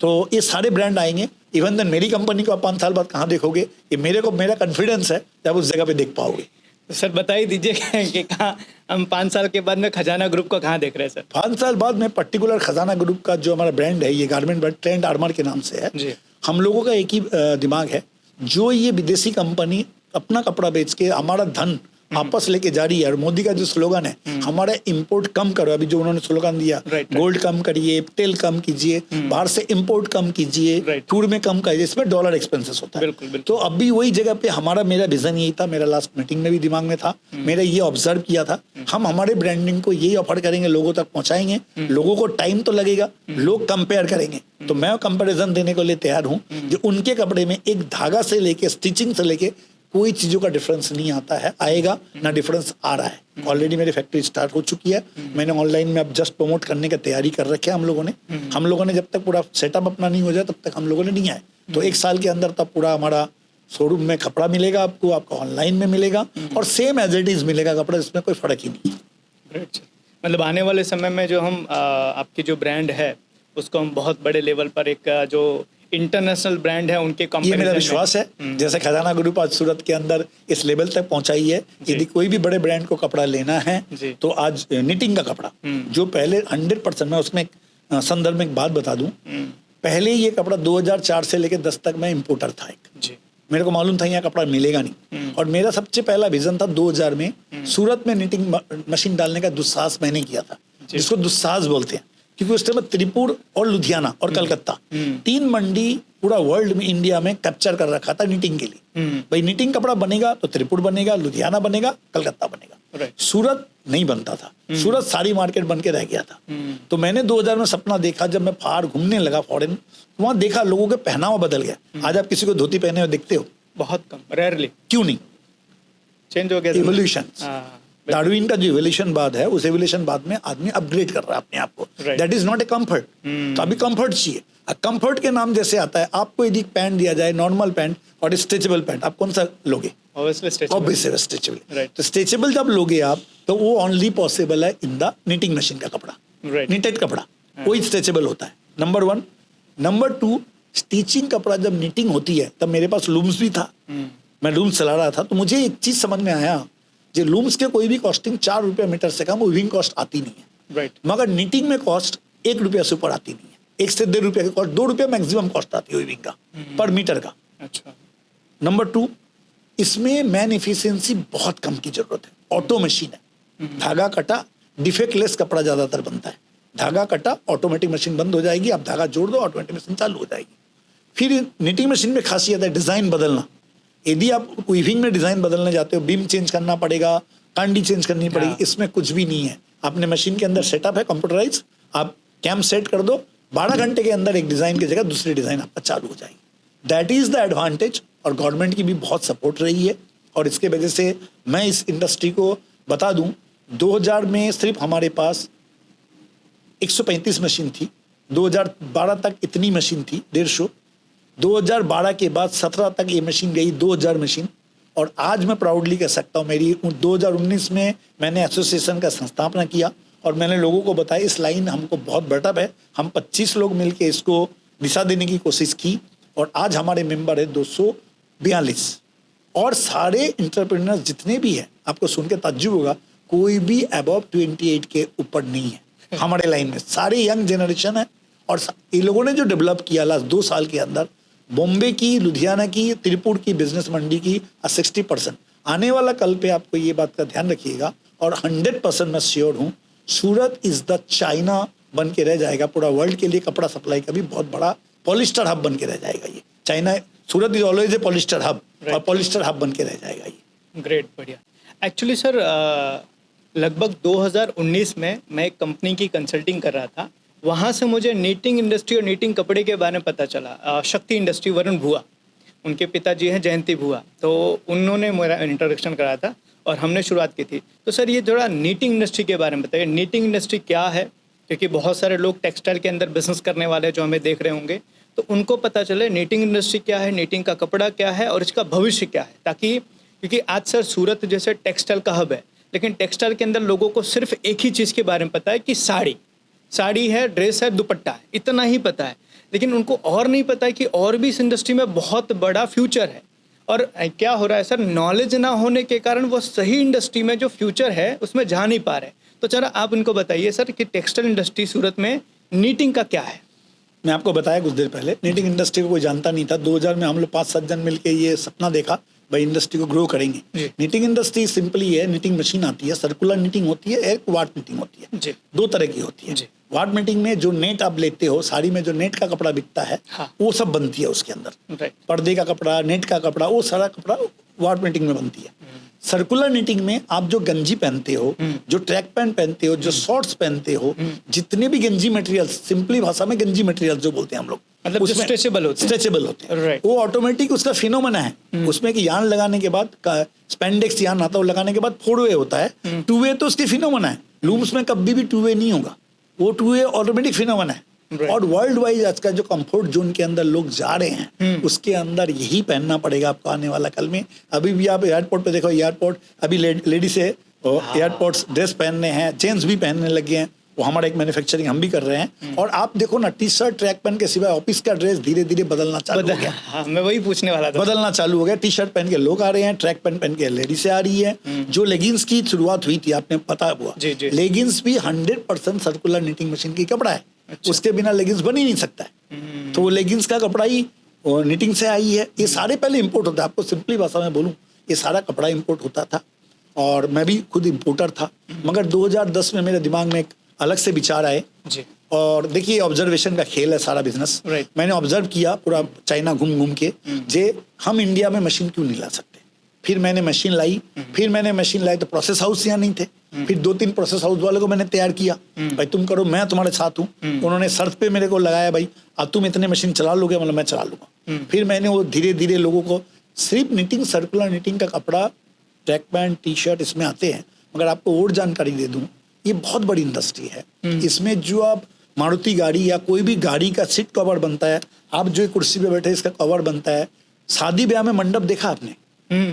तो ये सारे ब्रांड आएंगे। इवन देन मेरी कंपनी को आप 5 साल बाद कहाँ देखोगे, ये मेरा कॉन्फिडेंस है जब उस जगह पे देख पाओगे। सर बता ही दीजिए कि कहाँ हम 5 साल के बाद में खजाना ग्रुप को कहाँ देख रहे हैं सर? 5 साल बाद में पर्टिकुलर खजाना ग्रुप का जो हमारा ब्रांड है, ये गारमेंट ब्रांड ट्रेंड आर्मर के नाम से है जी। हम लोगों का एक ही दिमाग है, जो ये विदेशी कंपनी अपना कपड़ा बेच के हमारा धन आपस लेके जा रही है। और मोदी का जो स्लोगन है हमारा इंपोर्ट कम करो, अभी जो उन्होंने स्लोगन दिया, गोल्ड कम करिए, तेल कम कीजिए, बाहर से इंपोर्ट कम कीजिए, फूड में कम करिए, इसमें डॉलर एक्सपेंसेस होता है। बिल्कुल, बिल्कुल। तो अभी वही जगह पे मेरा विजन यही था, मेरा लास्ट मीटिंग में भी दिमाग में था, मेरा ये ऑब्जर्व किया था। हम हमारे ब्रांडिंग को यही ऑफर करेंगे, लोगों तक पहुंचाएंगे, लोगों को टाइम तो लगेगा, लोग कंपेयर करेंगे। तो मैं कंपेरिजन देने को लिए तैयार हूँ जो उनके कपड़े में एक धागा से लेके स्टिचिंग से लेके कोई चीजों का डिफरेंस नहीं आता है, आएगा ना, डिफरेंस आ रहा है। ऑलरेडी मेरी फैक्ट्री स्टार्ट हो चुकी है, मैंने ऑनलाइन में अब जस्ट प्रमोट करने की तैयारी कर रखी है हम लोगों ने जब तक पूरा सेटअप अपना नहीं हो जाए तब तक हम लोगों ने नहीं आए। तो 1 साल के अंदर तब पूरा हमारा शोरूम में कपड़ा मिलेगा आपको, आपका ऑनलाइन में मिलेगा और सेम एज इट इज मिलेगा कपड़ा, इसमें कोई फर्क ही नहीं है। ग्रेट। मतलब आने वाले समय में जो हम आपकी जो ब्रांड है उसको हम बहुत बड़े लेवल पर एक जो इंटरनेशनल ब्रांड है उनके ये मेरा विश्वास है। जैसे खजाना ग्रुप आज सूरत के अंदर इस लेवल तक पहुंचाई है, यदि कोई भी बड़े ब्रांड को कपड़ा लेना है तो आज निटिंग का कपड़ा जो पहले 100%, मैं उसमें संदर्भ में एक बात बता दूं, पहले ये कपड़ा 2004 से लेकर 10 तक मैं इम्पोर्टर था एक, मेरे को मालूम था यहाँ कपड़ा मिलेगा नहीं। और मेरा सबसे पहला विजन था 2000 में सूरत में निटिंग मशीन डालने का दुस्साहस मैंने किया था, जिसको दुस्साहस बोलते हैं, क्योंकि उस टाइम में त्रिपुर और लुधियाना और कलकत्ता 3 मंडी पूरा वर्ल्ड में इंडिया में कैप्चर कर रखा था निटिंग के लिए। भाई निटिंग कपड़ा बनेगा तो त्रिपुर बनेगा, लुधियाना बनेगा, कलकत्ता बनेगा, सूरत नहीं बनता था। सूरत सारी मार्केट बन के रह गया था। तो मैंने 2000 में सपना देखा, जब मैं बाहर घूमने लगा फॉरेन, वहां देखा लोगों के पहनावा बदल गया। आज आप किसी को धोती पहने हुए देखते हो? बहुत कम, रेयरली। क्यों नहीं? चेंज हो गया, इवोल्यूशन। डार्विन का जो इवोल्यूशन बाद है, उस इवोल्यूशन बाद में आदमी अपग्रेड कर रहा है अपने आप को। That is not a comfort. तो अभी कंफर्ट चाहिए। कंफर्ट के नाम जैसे आता है, आपको यदि पैंट दिया जाए, नॉर्मल पैंट और स्ट्रेचेबल पैंट, आप कौन सा लोगे? Obviously stretchable. तो स्ट्रेचेबल जब लोगे आप, तो वो ओनली पॉसिबल है इन द निटिंग मशीन का कपड़ा, निटेड कपड़ा, वही स्ट्रेचेबल होता है। नंबर 1। नंबर 2, स्टिचिंग कपड़ा जब निटिंग होती है, तब मेरे पास लूम्स भी था, मैं लूम्स चला रहा था। तो मुझे एक चीज समझ में आया, जो लूम्स के कोई भी कॉस्टिंग 4 रुपये मीटर से कम वीविंग कॉस्ट आती नहीं है। मगर निटिंग में कॉस्ट 1 रुपया से ऊपर आती नहीं है। 1 से 1.5 रुपये की कॉस्ट, 2 रुपये मैक्सिमम कॉस्ट आती है वीविंग का पर मीटर का। अच्छा। नंबर 2, इसमें मैन एफिशिएंसी बहुत कम की जरूरत है। ऑटो मशीन है, धागा कटा, डिफेक्टलेस कपड़ा ज्यादातर बनता है। धागा कटा, ऑटोमेटिक मशीन बंद हो जाएगी, आप धागा जोड़ दो, ऑटोमेटिक मशीन चालू हो जाएगी। फिर निटिंग मशीन में खासियत है डिजाइन बदलना। यदि आप वीविंग में डिजाइन बदलने जाते हो, बीम चेंज करना पड़ेगा, कांडी चेंज करनी पड़ेगी। इसमें कुछ भी नहीं है। आपने मशीन के अंदर सेटअप है कंप्यूटराइज, आप कैम सेट कर दो, 12 घंटे के अंदर एक डिजाइन की जगह दूसरी डिजाइन आपका चालू हो जाएगी। That is the advantage. और गवर्नमेंट की भी बहुत सपोर्ट रही है। और इसके वजह से मैं इस इंडस्ट्री को बता दूं, 2000 में सिर्फ हमारे पास 135 मशीन थी, 2012 तक इतनी मशीन थी 150। 2012 के बाद 17 तक ये मशीन गई 2000 मशीन। और आज मैं प्राउडली कह सकता हूँ, मेरी 2019 में मैंने एसोसिएशन का संस्थापना किया और मैंने लोगों को बताया इस लाइन हमको बहुत बेटर है। हम 25 लोग मिलके इसको दिशा देने की कोशिश की और आज हमारे मेंबर है 242। और सारे इंटरप्रेन्योर्स जितने भी हैं, आपको सुन के ताज्जुब होगा, कोई भी अबव 28 के ऊपर नहीं है हमारे लाइन में। सारे यंग जनरेशन है। और ये लोगों ने जो डेवलप किया लास्ट 2 साल के अंदर, बॉम्बे की, लुधियाना की, त्रिपुर की बिजनेस मंडी की 60%। आने वाला कल पे आपको ये बात का ध्यान रखिएगा। और 100% मैं श्योर हूँ, सूरत इज द चाइना बन के रह जाएगा। पूरा वर्ल्ड के लिए कपड़ा सप्लाई का भी बहुत बड़ा पॉलिस्टर हब बन के रह जाएगा ये। China, Surat is always a polyester hub, और पॉलिस्टर हब बन के रह जाएगा ये। ग्रेट, बढ़िया। एक्चुअली सर, लगभग 2019 में मैं एक कंपनी की कंसल्टिंग कर रहा था। वहाँ से मुझे नीटिंग इंडस्ट्री और नीटिंग कपड़े के बारे में पता चला। शक्ति इंडस्ट्री, वरुण भुआ, उनके पिताजी हैं जयंती भुआ, तो उन्होंने मेरा इंट्रोडक्शन कराया था और हमने शुरुआत की थी। तो सर ये थोड़ा नीटिंग इंडस्ट्री के बारे में बताइए, नीटिंग इंडस्ट्री क्या है? क्योंकि बहुत सारे लोग टेक्सटाइल के अंदर बिजनेस करने वाले जो हमें देख रहे होंगे, तो उनको पता चले नीटिंग इंडस्ट्री क्या है, नीटिंग का कपड़ा क्या है और इसका भविष्य क्या है। ताकि क्योंकि आज सर सूरत जैसे टेक्सटाइल का हब है, लेकिन टेक्सटाइल के अंदर लोगों को सिर्फ एक ही चीज़ के बारे में पता है कि साड़ी है, ड्रेस है, दुपट्टा है, इतना ही पता है। लेकिन उनको और नहीं पता है कि और भी इस इंडस्ट्री में बहुत बड़ा फ्यूचर है। और क्या हो रहा है सर, नॉलेज ना होने के कारण वो सही इंडस्ट्री में जो फ्यूचर है उसमें जा नहीं पा रहे। तो जरा आप उनको बताइए सर कि टेक्सटाइल इंडस्ट्री सूरत में नीटिंग का क्या है? मैं आपको बताया कुछ देर पहले, नीटिंग इंडस्ट्री को कोई जानता नहीं था। 2000 में हम लोग 5-7 जन मिलके ये सपना देखा भाई इंडस्ट्री को ग्रो करेंगे। नीटिंग इंडस्ट्री सिंपली है, नीटिंग मशीन आती है, सर्कुलर नीटिंग होती है, एक वाट नीटिंग होती है। जी। 2 तरह की होती है। वाट नीटिंग में जो नेट आप लेते हो, साड़ी में जो नेट का कपड़ा बिकता है, हाँ। वो सब बनती है उसके अंदर। राइट। पर्दे का कपड़ा, नेट का कपड़ा, वो सारा कपड़ा वाट नीटिंग में बनती है। सर्कुलर नीटिंग में आप जो गंजी पहनते हो, जो ट्रैक पैंट पहनते हो, जो शॉर्ट्स पहनते हो, जितने भी गंजी मटेरियल, सिंपली भाषा में गंजी मटेरियल जो बोलते हैं हम लोग, मतलब स्ट्रेचेबल होते हैं। हैं। वो ऑटोमेटिक उसका फिनोमेना है। उसमें कि यार्न लगाने के बाद स्पेंडेक्स यार्न आता है, वो लगाने के बाद 4 वे होता है। 2 वे तो उसकी फिनोमेना है। लूम्स में कभी भी 2 वे नहीं होगा, वो 2 वे ऑटोमेटिक फिनोमेना है। और वर्ल्ड वाइज आज का जो कंफर्ट जोन के अंदर लोग जा रहे हैं, उसके अंदर यही पहनना पड़ेगा आपको आने वाला कल में। अभी भी आप एयरपोर्ट पे देखो, एयरपोर्ट अभी लेडी से एयरपोर्ट्स ड्रेस पहनने हैं, जेंट्स भी पहनने लगे हैं। वो हमारा एक मैन्युफैक्चरिंग हम भी कर रहे हैं। और आप देखो ना, टी शर्ट ट्रैक पैंट के सिवाय ऑफिस का ड्रेस धीरे धीरे बदलना चालू हो गया। हाँ, मैं वही पूछने वाला था। बदलना चालू हो गया। टी शर्ट पहन के लोग आ रहे हैं, ट्रैक पैंट पहन के लेडी से आ रही है। जो लेगिंग्स की शुरुआत हुई थी, आपने पता हुआ, लेगिंग्स भी 100% सर्कुलर नीटिंग मशीन की कपड़ा है। अच्छा। उसके बिना लेगिंग्स बन ही नहीं सकता है। तो वो लेगिंग्स का कपड़ा ही नीटिंग से आई है। ये सारे पहले इंपोर्ट होता है। आपको सिंपली भाषा में बोलूं, ये सारा कपड़ा इंपोर्ट होता था और मैं भी खुद इंपोर्टर था। मगर 2010 में मेरे दिमाग में एक अलग से विचार आए। जी। और देखिए, ऑब्जर्वेशन का खेल है सारा बिजनेस। मैंने ऑब्जर्व किया पूरा चाइना घूम घूम के, जे हम इंडिया में मशीन क्यों नहीं ला सकते। फिर मैंने मशीन लाई। तो प्रोसेस हाउस यहाँ नहीं थे। फिर 2-3 प्रोसेस हाउस वालों को मैंने तैयार किया, भाई तुम करो, मैं तुम्हारे साथ हूँ। उन्होंने शर्त पे मेरे को लगाया, भाई अब तुम इतने मशीन चला लोगे, मतलब मैं चला लूंगा। फिर मैंने वो धीरे धीरे लोगों को सिर्फ नीटिंग, सर्कुलर नीटिंग का कपड़ा, ट्रैक पैंट, टी शर्ट इसमें आते हैं। मगर आपको और जानकारी दे दूं, ये बहुत बड़ी इंडस्ट्री है। इसमें जो आप मारुति गाड़ी या कोई भी गाड़ी का सीट कवर बनता है, आप जो कुर्सी पे बैठे इसका कवर बनता है। शादी ब्याह में मंडप देखा आपने,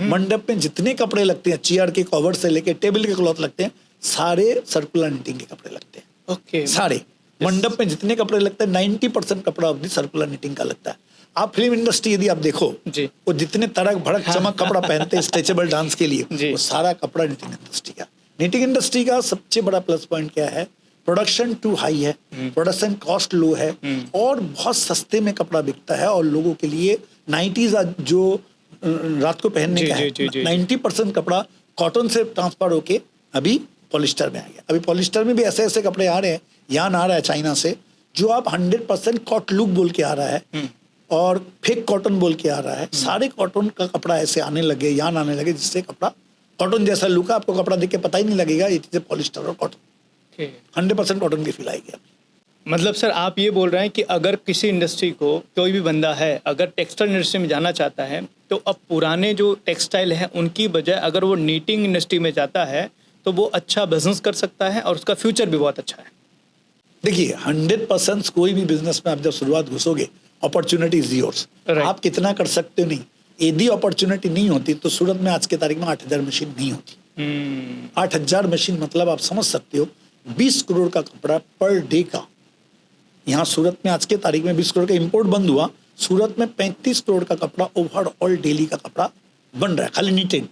मंडप में जितने कपड़े लगते हैं, चेयर के कवर से लेके टेबल के क्लॉथ लगते हैं, सारे सर्कुलर नीटिंग के कपड़े लगते हैं। ओके। सारे मंडप में जितने कपड़े लगते हैं, 90% कपड़ा अपनी सर्कुलर नीटिंग का लगता है। आप फिल्म इंडस्ट्री यदि आप देखो जी, वो जितने तड़क भड़क चमक कपड़ा पहनते हैं स्ट्रेचेबल डांस के लिए, वो सारा कपड़ा नीटिंग इंडस्ट्री का। नीटिंग इंडस्ट्री का सबसे बड़ा प्लस पॉइंट क्या है? प्रोडक्शन टू हाई है, प्रोडक्शन कॉस्ट लो है और बहुत सस्ते में कपड़ा बिकता है। और लोगों के लिए 90s जो रात को पहनने का है, 90% कपड़ा कॉटन से ट्रांसफर होके अभी पॉलिस्टर में आ गया। अभी पॉलिस्टर में भी ऐसे ऐसे कपड़े आ रहे हैं, यान आ रहा है चाइना से, जो आप 100% कॉट लुक बोल के आ रहा है और फेक कॉटन बोल के आ रहा है। सारे कॉटन का कपड़ा ऐसे आने लगे, यान आने लगे, जिससे कपड़ा कॉटन जैसा लुक है। आपको कपड़ा देख के पता ही नहीं लगेगा ये चीज़ें पॉलिस्टर और कॉटन। 100% कॉटन की फील आएगी। मतलब सर आप ये बोल रहे हैं कि अगर किसी इंडस्ट्री को, कोई भी बंदा है अगर टेक्सटाइल इंडस्ट्री में जाना चाहता है, तो अब पुराने जो टेक्सटाइल हैं उनकी बजाय अगर वो नीटिंग इंडस्ट्री में जाता है तो वो अच्छा बिजनेस कर सकता है और उसका फ्यूचर भी बहुत अच्छा है। देखिए, 100% कोई भी बिजनेस में आप जब शुरुआत घुसोगे, अपॉर्चुनिटी इज योर्स। आप कितना कर सकते हो नहीं, यदि अपॉर्चुनिटी नहीं होती तो सूरत में आज के तारीख में 8,000 मशीन नहीं होती। 8,000 मशीन मतलब आप समझ सकते हो 20 करोड़ का कपड़ा पर डे का। यहाँ सूरत में आज के तारीख में 20 करोड़ का इंपोर्ट बंद हुआ, सूरत में 35 करोड़ का कपड़ा ओवरऑल डेली का कपड़ा बन रहा है, खाली knitting,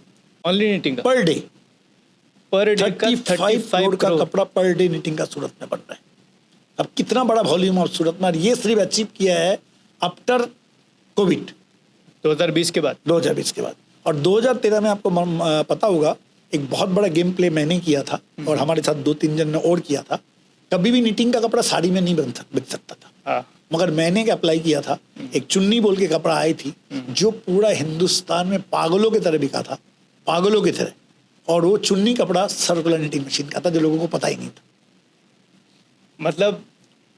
only knitting per day. Per day 35 crore का कपड़ा पर डे नीटिंग का सूरत में बन रहा है। अब कितना बड़ा वॉल्यूम ऑफ सूरत में, ये सिर्फ अचीव किया है आफ्टर कोविड 2020 के बाद। 2020 के बाद। और 2013 में आपको पता होगा एक बहुत बड़ा गेम प्ले मैंने किया था और हमारे साथ 2-3 जन ने और किया था। कभी भी नीटिंग का कपड़ा साड़ी में नहीं बिक सकता था, मगर मैंने क्या अप्लाई किया था, एक चुन्नी बोल के कपड़ा आई थी जो पूरा हिंदुस्तान में पागलों की तरह बिका था, पागलों की तरह। और वो चुन्नी कपड़ा सर्कुलर निटिंग मशीन का था, जो लोगों को पता ही नहीं था। मतलब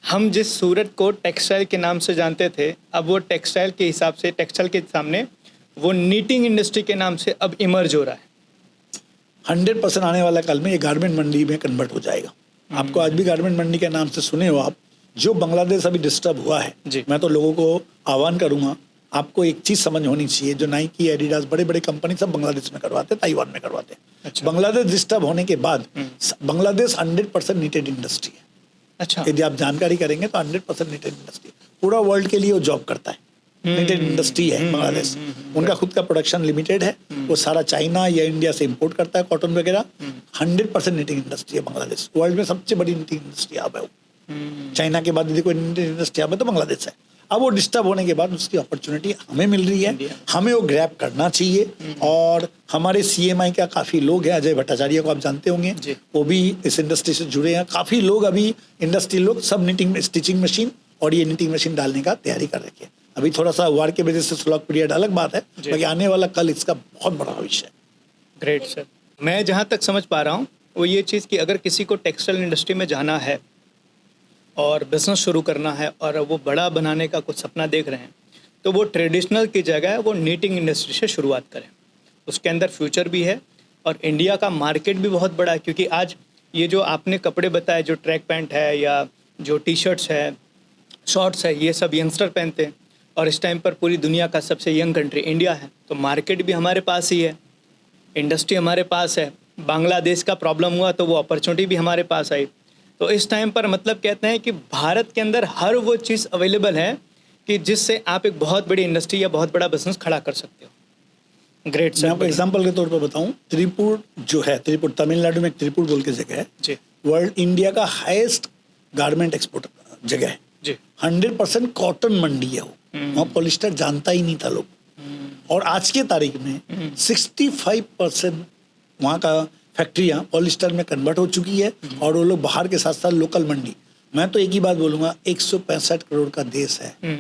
हम जिस सूरत को टेक्सटाइल के नाम से जानते थे, अब वो टेक्सटाइल के हिसाब से, टेक्सटाइल के सामने वो नीटिंग इंडस्ट्री के नाम से अब इमर्ज हो रहा है। 100% आने वाला कल में ये गारमेंट मंडी में कन्वर्ट हो जाएगा। आपको आज भी गारमेंट मंडी के नाम से सुने हो आप। जो बांग्लादेश अभी डिस्टर्ब हुआ है, मैं तो लोगों को आह्वान करूंगा, आपको एक चीज समझ होनी चाहिए, जो नाइकी, एडिडास, बड़े बड़े कंपनी सब बांग्लादेश में करवाते हैं, ताइवान में करवाते हैं। अच्छा। बांग्लादेश डिस्टर्ब होने के बाद बांग्लादेश 100% नीटेड इंडस्ट्री है। अच्छा। यदि आप जानकारी करेंगे तो 100% नीटेड इंडस्ट्री, पूरा वर्ल्ड के लिए वो जॉब करता है। नीटेड इंडस्ट्री है बांग्लादेश। उनका खुद का प्रोडक्शन लिमिटेड है, वो सारा चाइना या इंडिया से इंपोर्ट करता है कॉटन वगैरह। 100% नीटिंग इंडस्ट्री है बांग्लादेश। वर्ल्ड में सबसे बड़ी नीटिंग इंडस्ट्री अब है वो। चाइना के बाद यदि कोई नीटिंग इंडस्ट्री अब है तो बांग्लादेश है। अब वो डिस्टर्ब होने के बाद उसकी अपॉर्चुनिटी हमें मिल रही है, हमें वो ग्रैब करना चाहिए। और हमारे CMI का काफ़ी लोग हैं, अजय भट्टाचार्य को आप जानते होंगे, वो भी इस इंडस्ट्री से जुड़े हैं। काफ़ी लोग अभी इंडस्ट्री लोग सब नीटिंग स्टिचिंग मशीन और ये नीटिंग मशीन डालने का तैयारी कर रखे हैं। अभी थोड़ा सा वार के वजह से स्लॉक पीरियड अलग बात है, बाकी आने वाला कल इसका बहुत बड़ा भविष्य है। Great sir. मैं जहाँ तक समझ पा रहा हूँ वो ये चीज़ कि अगर किसी को टेक्सटाइल इंडस्ट्री में जाना है और बिजनेस शुरू करना है और वो बड़ा बनाने का कुछ सपना देख रहे हैं, तो वो ट्रेडिशनल की जगह वो नीटिंग इंडस्ट्री से शुरुआत करें। उसके अंदर फ्यूचर भी है और इंडिया का मार्केट भी बहुत बड़ा है, क्योंकि आज ये जो आपने कपड़े बताए, जो ट्रैक पैंट है या जो टी-शर्ट्स है, शॉर्ट्स है, ये सब यंगस्टर पहनते हैं और इस टाइम पर पूरी दुनिया का सबसे यंग कंट्री इंडिया है। तो मार्केट भी हमारे पास ही है, इंडस्ट्री हमारे पास है। बांग्लादेश का प्रॉब्लम हुआ तो वो अपॉर्चुनिटी भी हमारे पास आई। तो इस टाइम पर मतलब कहते हैं कि भारत के अंदर हर वो चीज़ अवेलेबल है कि जिससे आप एक बहुत बड़ी इंडस्ट्री या बहुत बड़ा बिजनेस खड़ा कर सकते हो। Great sir. मैं आपको एग्जांपल के तौर पर बताऊं, त्रिपुर जो है, त्रिपुर तमिलनाडु में त्रिपुर बोल के जगह है जी, वर्ल्ड इंडिया का हाईएस्ट गारमेंट एक्सपोर्ट जगह है जी। 100% कॉटन मंडी है वो। वहाँ पॉलिस्टर जानता ही नहीं था लोग, और आज के तारीख में 65% वहाँ का फैक्ट्रियाँ पॉलिस्टर में कन्वर्ट हो चुकी है, और वो लोग बाहर के साथ साथ लोकल मंडी। मैं तो एक ही बात बोलूँगा, 165 करोड़ का देश है।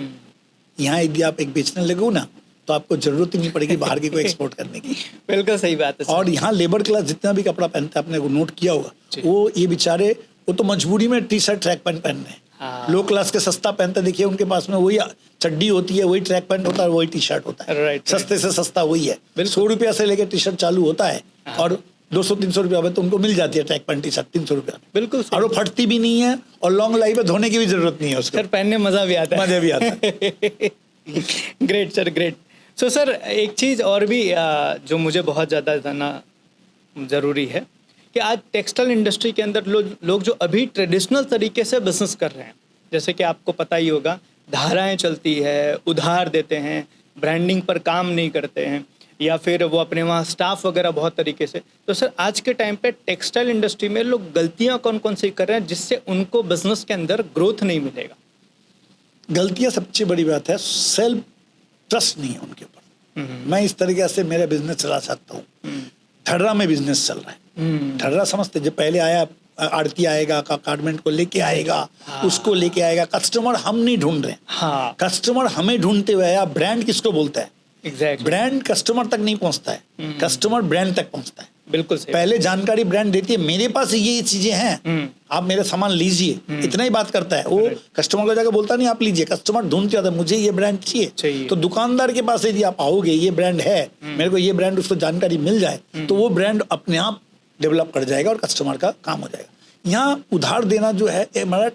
यहाँ यदि आप एक बेचने लगो ना तो आपको जरूरत ही नहीं पड़ेगी बाहर की कोई एक्सपोर्ट करने की। बिल्कुल सही बात है। और यहाँ लेबर क्लास जितना भी कपड़ा पहनता है, आपने वो नोट किया होगा, वो ये बेचारे वो तो मजबूरी में टी-शर्ट ट्रैक पैंट पहनने हैं। लो क्लास के सस्ता पहनते देखिए, उनके पास में वही चड्डी होती है, वही ट्रैक पैंट होता है, वही टी-शर्ट होता है। राइट। सस्ते से सस्ता वही है। 100 रुपया से लेकर टी-शर्ट चालू होता है, और 200-300 रुपया में तो उनको मिल जाती है ट्रैक पैंट टी-शर्ट 300 रुपया में। बिल्कुल। और वो फटती भी नहीं है, और लॉन्ग लाइफ में धोने की भी जरूरत नहीं है उसको। सर पहनने मज़ा भी आता है। मजा भी आता है। Great sir, great. So sir एक चीज़ और भी जो मुझे बहुत ज़्यादा जानना ज़रूरी है कि आज टेक्सटाइल इंडस्ट्री के अंदर लोग जो अभी ट्रेडिशनल तरीके से बिजनेस कर रहे हैं, जैसे कि आपको पता ही होगा, धाराएं चलती है, उधार देते हैं, ब्रांडिंग पर काम नहीं करते हैं, या फिर वो अपने वहाँ स्टाफ वगैरह बहुत तरीके से। तो सर आज के टाइम पे टेक्सटाइल इंडस्ट्री में लोग गलतियाँ कौन कौन सी कर रहे हैं जिससे उनको बिजनेस के अंदर ग्रोथ नहीं मिलेगा? गलतियाँ सबसे बड़ी बात है, सेल्फ ट्रस्ट नहीं है उनके ऊपर। मैं इस तरीके से मेरा बिजनेस चला सकता हूँ। ठर्रा में बिजनेस चल रहा है। ठर्रा समझते, जो पहले आया आड़ती आएगा, गारमेंट को लेके आएगा, उसको लेके आएगा। कस्टमर हम नहीं ढूंढ रहे हैं, कस्टमर हमें ढूंढते हुए आया। ब्रांड किसको बोलता है? एग्जैक्टली। ब्रांड कस्टमर तक नहीं पहुंचता है, कस्टमर ब्रांड तक पहुंचता है। बिल्कुल सही। पहले जानकारी ब्रांड देती है, मेरे पास ये चीजें हैं, आप मेरा सामान लीजिए, इतना ही बात करता है वो। कस्टमर को जाकर बोलता नहीं आप लीजिए, कस्टमर ढूंढते आता है मुझे ये ब्रांड चाहिए। तो दुकानदार के पास यदि आप आओगे, ये ब्रांड है, मेरे को ये ब्रांड, उसको जानकारी मिल जाए तो वो ब्रांड अपने आप डेवलप कर जाएगा और कस्टमर का काम हो जाएगा। यहाँ उधार देना जो है हमारा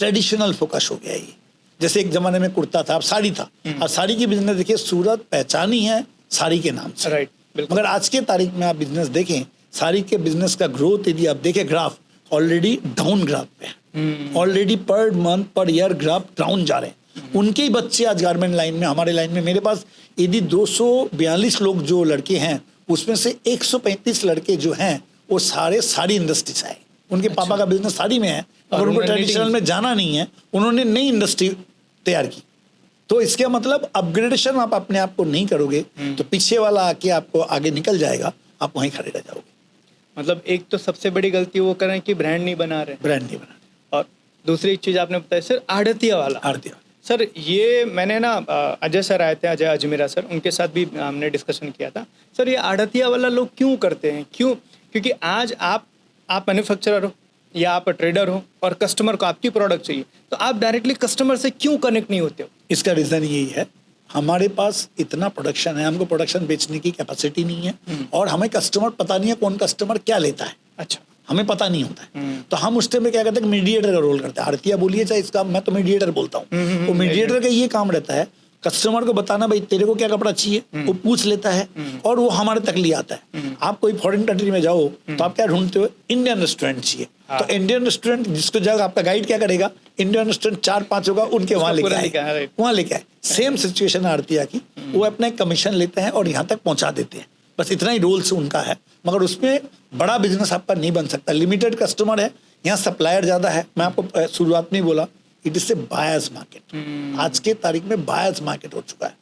ट्रेडिशनल फोकस हो गया। ये जैसे एक जमाने में कुर्ता था, अब साड़ी था। अब साड़ी की बिजनेस देखिए, सूरत पहचानी है साड़ी के नाम से। राइट। मगर आज के तारीख में आप बिजनेस देखें, साड़ी के बिजनेस का ग्रोथ यदि आप देखें, ग्राफ ऑलरेडी डाउन ग्राफ पे है। Already per month per year graph down जा रहे हैं। उनके ही बच्चे आज गारमेंट लाइन में, हमारे लाइन में, मेरे पास यदि 242 लोग जो लड़के हैं, उसमें से 135 लड़के जो हैं वो सारे साड़ी इंडस्ट्री से आए। उनके पापा का बिजनेस साड़ी में है, और उनको ट्रेडिशनल में जाना नहीं है, उन्होंने नई इंडस्ट्री तैयार की। तो इसका मतलब अपग्रेडेशन आप अपने आप को नहीं करोगे तो पीछे वाला आके आपको आगे निकल जाएगा, आप वहीं खड़े रह जाओगे। मतलब एक तो सबसे बड़ी गलती वो कर रहे हैं कि ब्रांड नहीं बना रहे, ब्रांड नहीं बना। और दूसरी चीज़ आपने बताई सर, आड़तिया वाला। आड़तिया सर ये मैंने ना अजय सर आए थे, अजय अजमेरा सर, उनके साथ भी हमने डिस्कशन किया था। सर ये आड़तिया वाला लोग क्यों करते हैं, क्यों? क्योंकि आज आप मैन्युफैक्चरर हो या आप ट्रेडर हो और कस्टमर को आपकी प्रोडक्ट चाहिए, तो आप डायरेक्टली कस्टमर से क्यों कनेक्ट नहीं होते हो? इसका रीज़न यही है, हमारे पास इतना प्रोडक्शन है, हमको प्रोडक्शन बेचने की कैपेसिटी नहीं है और हमें कस्टमर पता नहीं है कौन कस्टमर क्या लेता है। अच्छा, हमें पता नहीं होता है। तो हम उस टाइम में क्या करते हैं, मीडिएटर का रोल करते हैं। आड़तिया बोलिए चाहे इसका, मैं तो मीडिएटर बोलता हूँ। वो मीडिएटर का ये काम रहता है, कस्टमर को बताना भाई तेरे को क्या कपड़ा चाहिए, वो पूछ लेता है और वो हमारे तक ले आता है। आप कोई फॉरेन कंट्री में जाओ तो आप क्या ढूंढते हो, इंडियन रेस्टोरेंट चाहिए। तो इंडियन रेस्टोरेंट जिसको जाएगा, आपका गाइड क्या करेगा, इंडियन रेस्टोरेंट 4-5 होगा, उनके वहाँ लेके आए, वहाँ लेके आए। सेम सिचुएशन आड़तिया की, वो अपना कमीशन लेते हैं और यहाँ तक पहुँचा देते हैं। बस इतना ही रोल्स उनका है, मगर उसमें बड़ा बिजनेस आपका नहीं बन सकता। लिमिटेड कस्टमर है, यहाँ सप्लायर ज़्यादा है। मैं आपको शुरुआत में ही बोला, it is a buyers market. आज के तारीख में बायर्स मार्केट हो चुका है।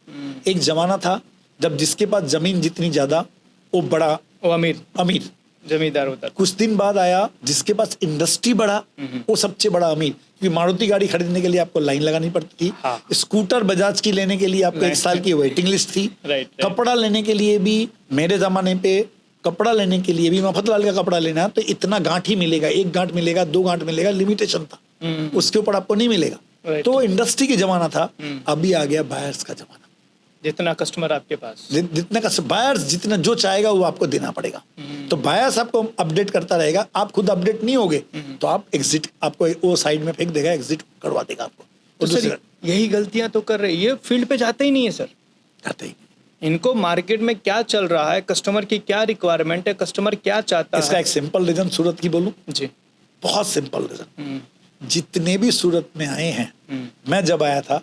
एक जमाना था जब जिसके पास जमीन जितनी ज्यादा वो बड़ा, वो अमीर जमींदार होता था। कुछ दिन बाद आया जिसके पास इंडस्ट्री बड़ा, वो सबसे बड़ा अमीर। क्योंकि मारुति गाड़ी खरीदने के लिए आपको लाइन लगानी पड़ती थी। हाँ। स्कूटर बजाज की लेने के लिए आपको 1 साल की वेटिंग लिस्ट थी। कपड़ा लेने के लिए भी, मेरे जमाने पे कपड़ा लेने के लिए भी, मफतलाल का कपड़ा लेना तो इतना गांठ ही मिलेगा, 1 गांठ मिलेगा, 2 गांठ मिलेगा, लिमिटेशन था। उसके ऊपर आपको नहीं मिलेगा। तो इंडस्ट्री की जमाना था। अभी आ गया बायर्स का जमाना। जितना कस्टमर आपके पास, जितना बायर्स जितना जो चाहेगा वो आपको देना पड़ेगा। तो बायर्स आपको अपडेट करता रहेगा, आप खुद अपडेट नहीं होगे तो आप एग्जिट, आपको वो साइड में फेंक देगा, एग्जिट करवा देगा आपको। तो सर यही गलतियां तो कर रहे हैं, ये फील्ड पे जाते ही नहीं है सर। करते ही इनको मार्केट में क्या चल रहा है, कस्टमर की क्या रिक्वायरमेंट है, कस्टमर क्या चाहता है। इसका एक सिंपल रीजन सूरत की बोलूं जी, बहुत सिंपल रीजन। जितने भी सूरत में आए हैं, मैं जब आया था,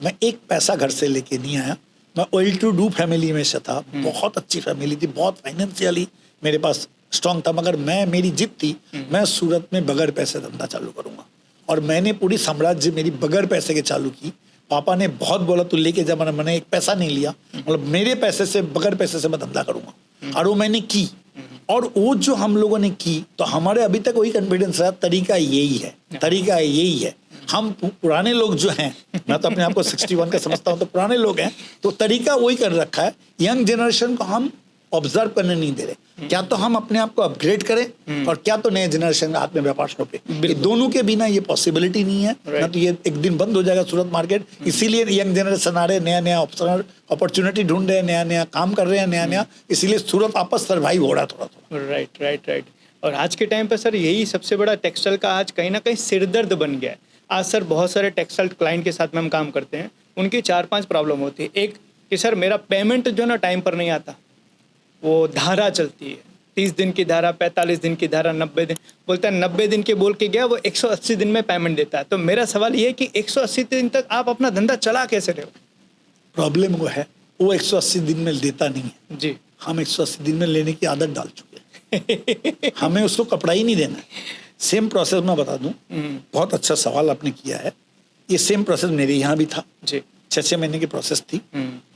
मैं एक पैसा घर से लेके नहीं आया। मैं वेल टू डू फैमिली में से था, बहुत अच्छी फैमिली थी, बहुत फाइनेंशियली मेरे पास स्ट्रांग था, मगर मेरी जिद थी, मैं सूरत में बगैर पैसे धंधा चालू करूंगा। और मैंने पूरी साम्राज्य मेरी बगैर पैसे के चालू की। पापा ने बहुत बोला तू लेके जा, मैंने एक पैसा नहीं लिया, मतलब मेरे पैसे से, बगैर पैसे से मैं धंधा करूंगा। और वो मैंने की, और वो जो हम लोगों ने की, तो हमारे अभी तक वही कॉन्फिडेंस रहा, तरीका यही है, तरीका यही है। हम पुराने लोग जो हैं, मैं तो अपने आप को 61 का समझता हूँ, तो पुराने लोग हैं, तो तरीका वही कर रखा है। यंग जनरेशन को हम ऑब्जर्व करने नहीं दे रहे। क्या तो हम अपने आप को अपग्रेड करें और क्या तो नए जनरेशन का हाथ में व्यापार सौंपे। ये दोनों के बिना ये पॉसिबिलिटी नहीं है। ना तो ये एक दिन बंद हो जाएगा सूरत मार्केट। इसीलिए यंग जनरेशन आ रहे, नया नया अपॉर्चुनिटी ढूंढ रहे हैं, नया नया काम कर रहे हैं, नया नया, इसीलिए सूरत आपस सर्वाइव हो रहा है थोड़ा थोड़ा। राइट। और आज के टाइम पे सर यही सबसे बड़ा टेक्सटाइल का आज कहीं ना कहीं सिरदर्द बन गया है। आज सर बहुत सारे टेक्सटाइल क्लाइंट के साथ में हम काम करते हैं, उनकी 4-5 प्रॉब्लम होती है। एक कि सर मेरा पेमेंट जो ना टाइम पर नहीं आता, वो धारा चलती है, 30 दिन की धारा, 45 दिन की धारा, 90 दिन, बोलता है 90 दिन के बोल के गया, वो 180 दिन में पेमेंट देता है। तो मेरा सवाल ये है कि 180 दिन तक आप अपना धंधा चला कैसे रहे हो? प्रॉब्लम वो है, वो 180 दिन में देता नहीं है जी। हम 180 दिन में लेने की आदत डाल चुके हैं। हमें उसको कपड़ा ही नहीं देना है। सेम प्रोसेस मैं बता दूं, बहुत अच्छा सवाल आपने किया है। ये सेम प्रोसेस मेरे यहाँ भी था जी। 6 महीने की प्रोसेस थी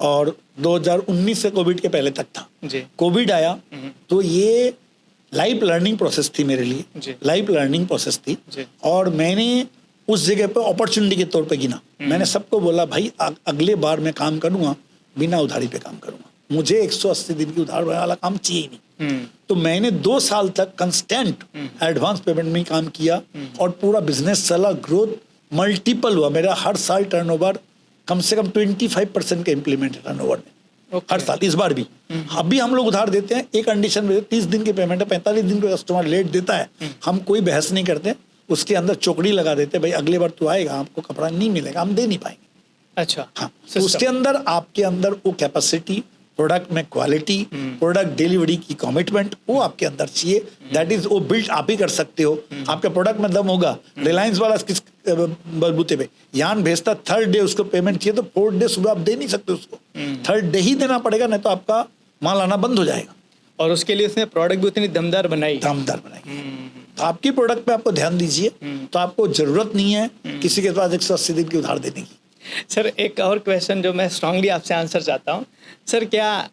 और 2019 से कोविड के पहले तक था जी। कोविड आया तो ये लाइव लर्निंग प्रोसेस थी मेरे लिए, लाइव लर्निंग प्रोसेस थी। और मैंने उस जगह पे अपॉर्चुनिटी के तौर पे गिना। मैंने सबको बोला भाई अगले बार मैं काम करूंगा बिना उधारी पे काम करूंगा, मुझे 180 दिन की उधार वाला काम चाहिए ही नहीं। तो मैंने 2 साल तक कंस्टेंट एडवांस पेमेंट में काम किया और पूरा बिजनेस चला, ग्रोथ मल्टीपल हुआ। मेरा हर साल टर्नओवर कम से कम 25% का इम्प्लीमेंट है टर्नओवर में, हर साल। इस बार भी अभी हम लोग उधार देते हैं, एक कंडीशन में 30 दिन की पेमेंट है, 45 दिन को कस्टमर लेट देता है, हम कोई बहस नहीं करते, उसके अंदर चौकड़ी लगा देते, भाई अगले बार तू आएगा आपको कपड़ा नहीं मिलेगा, हम दे नहीं पाएंगे। अच्छा। हाँ, तो उसके अंदर आपके अंदर वो कैपेसिटी, प्रोडक्ट में क्वालिटी, प्रोडक्ट डिलीवरी की कमिटमेंट वो आपके अंदर चाहिए। दैट इज वो बिल्ड आप ही कर सकते हो। आपके प्रोडक्ट में दम होगा। रिलायंस वाला किस बलबूते पे यान भेजता, 3rd डे उसको पेमेंट चाहिए तो 4th डे सुबह आप दे नहीं सकते उसको, 3rd डे ही देना पड़ेगा, नहीं तो आपका माल आना बंद हो जाएगा। और उसके लिए उसने प्रोडक्ट भी उतनी दमदार बनाई। तो आपकी प्रोडक्ट पे आपको ध्यान दीजिए, तो आपको जरूरत नहीं है किसी के पास 180 दिन की उधार देने की। सर एक और क्वेश्चन जो मैं स्ट्रांगली आपसे आंसर चाहता हूँ सर, क्या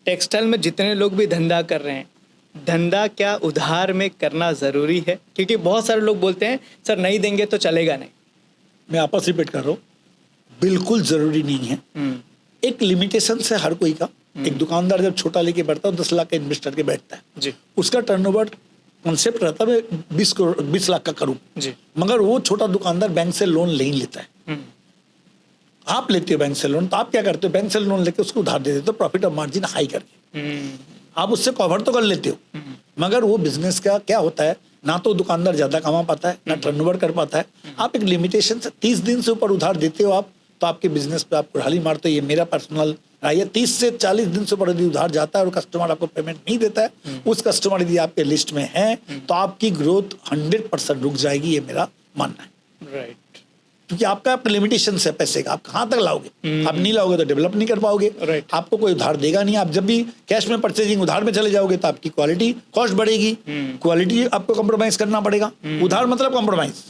टेक्सटाइल में जितने लोग भी धंधा कर रहे हैं, धंधा क्या उधार में करना ज़रूरी है? क्योंकि बहुत सारे लोग बोलते हैं सर नहीं देंगे तो चलेगा नहीं। मैं आपस रिपीट कर रहा हूँ, बिल्कुल जरूरी नहीं है। एक लिमिटेशन है हर कोई का। एक दुकानदार जब छोटा लेके बैठता है 10 लाख का इन्वेस्टर के बैठता है जी उसका टर्नओवर कॉन्सेप्ट रहता है 20 लाख का करूं, जी मगर वो छोटा दुकानदार बैंक से लोन नहीं लेता है। आप लेते हो बैंक से लोन, तो आप क्या करते हो, बैंक से लोन लेके उसको उधार दे देते हो प्रॉफिट और मार्जिन हाई करके। आप उससे कवर तो कर लेते हो, मगर वो बिजनेस का क्या होता है, ना तो दुकानदार ज्यादा कमा पाता है ना टर्नओवर कर पाता है। आप एक लिमिटेशन से 30 दिन से ऊपर उधार देते हो आप, तो आपके बिजनेस पे आप कुल्हाड़ी मारते हो। ये मेरा पर्सनल राय है। 30 से 40 दिन से ऊपर यदि उधार जाता है और कस्टमर आपको पेमेंट नहीं देता है, उस कस्टमर यदि आपके लिस्ट में है तो आपकी ग्रोथ 100% रुक जाएगी, ये मेरा मानना है। राइट। क्योंकि आपका लिमिटेशन है पैसे का, आप कहाँ तक लाओगे, आप नहीं लाओगे तो डेवलप नहीं कर पाओगे। Right. आपको कोई उधार देगा नहीं। आप जब भी कैश में परचेजिंग उधार में चले जाओगे तो आपकी क्वालिटी कॉस्ट बढ़ेगी, क्वालिटी आपको कॉम्प्रोमाइज करना पड़ेगा। उधार मतलब कॉम्प्रोमाइज,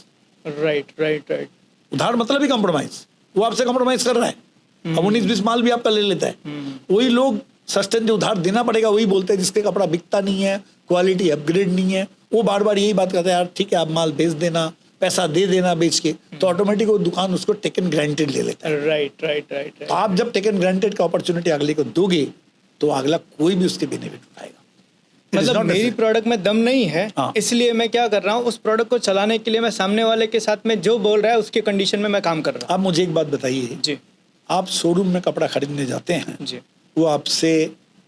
राइट राइट राइट। उधार मतलब ही कॉम्प्रोमाइज। वो आपसे कॉम्प्रोमाइज कर रहा है, अब 19-20 माल भी आपका ले लेता है। वही लोग सस्टेन जो उधार देना पड़ेगा वही बोलते हैं जिसके कपड़ा बिकता नहीं है, क्वालिटी अपग्रेड नहीं है, वो बार बार यही बात करते हैं, यार ठीक है आप माल बेच देना, पैसा दे देना बेच के, तो ऑटोमेटिक वो दुकान उसको टेकन ग्रांटेड ले लेता है। Right right right. तो आप जब टेकन ग्रांटेड का अपॉर्चुनिटी अगले को दोगे तो अगला कोई भी उसके बेनिफिट उठाएगा। It is मतलब not मेरी necessary. प्रोडक्ट में दम नहीं है, हाँ। इसलिए मैं क्या कर रहा हूँ, उस प्रोडक्ट को चलाने के लिए मैं सामने वाले के साथ में जो बोल रहा है उसके कंडीशन में मैं काम कर रहा आप मुझे एक बात बताइए, हूँ। जी आप शोरूम में कपड़ा खरीदने जाते हैं, जी। वो आपसे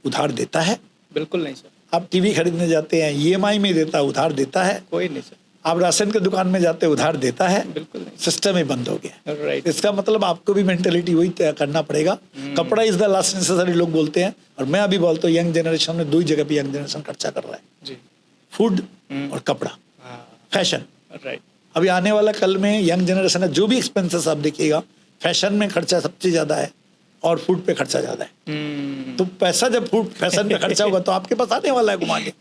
उधार देता है? बिल्कुल नहीं सर, आप टीवी खरीदने जाते हैं, EMI में देता है, उधार देता है? कोई नहीं सर, आप राशन की दुकान में जाते हैं, उधार देता है? बिल्कुल नहीं। सिस्टम ही बंद हो गया। राइट। इसका मतलब आपको भी मेंटेलिटी वही तय करना पड़ेगा। कपड़ा इज द लास्ट नेसेसरी लोग बोलते हैं, और मैं अभी बोलता हूँ यंग जनरेशन में 2 ही जगह पे यंग जनरेशन खर्चा कर रहा है, जी फूड और कपड़ा, हाँ फैशन। राइट। अभी आने वाला कल में यंग जनरेशन है, जो भी एक्सपेंसेस आप देखिएगा, फैशन में खर्चा सबसे ज्यादा है और फूड पे खर्चा ज्यादा है। तो पैसा जब फूड फैशन पे खर्चा होगा तो आपके पास आने वाला है घुमा के।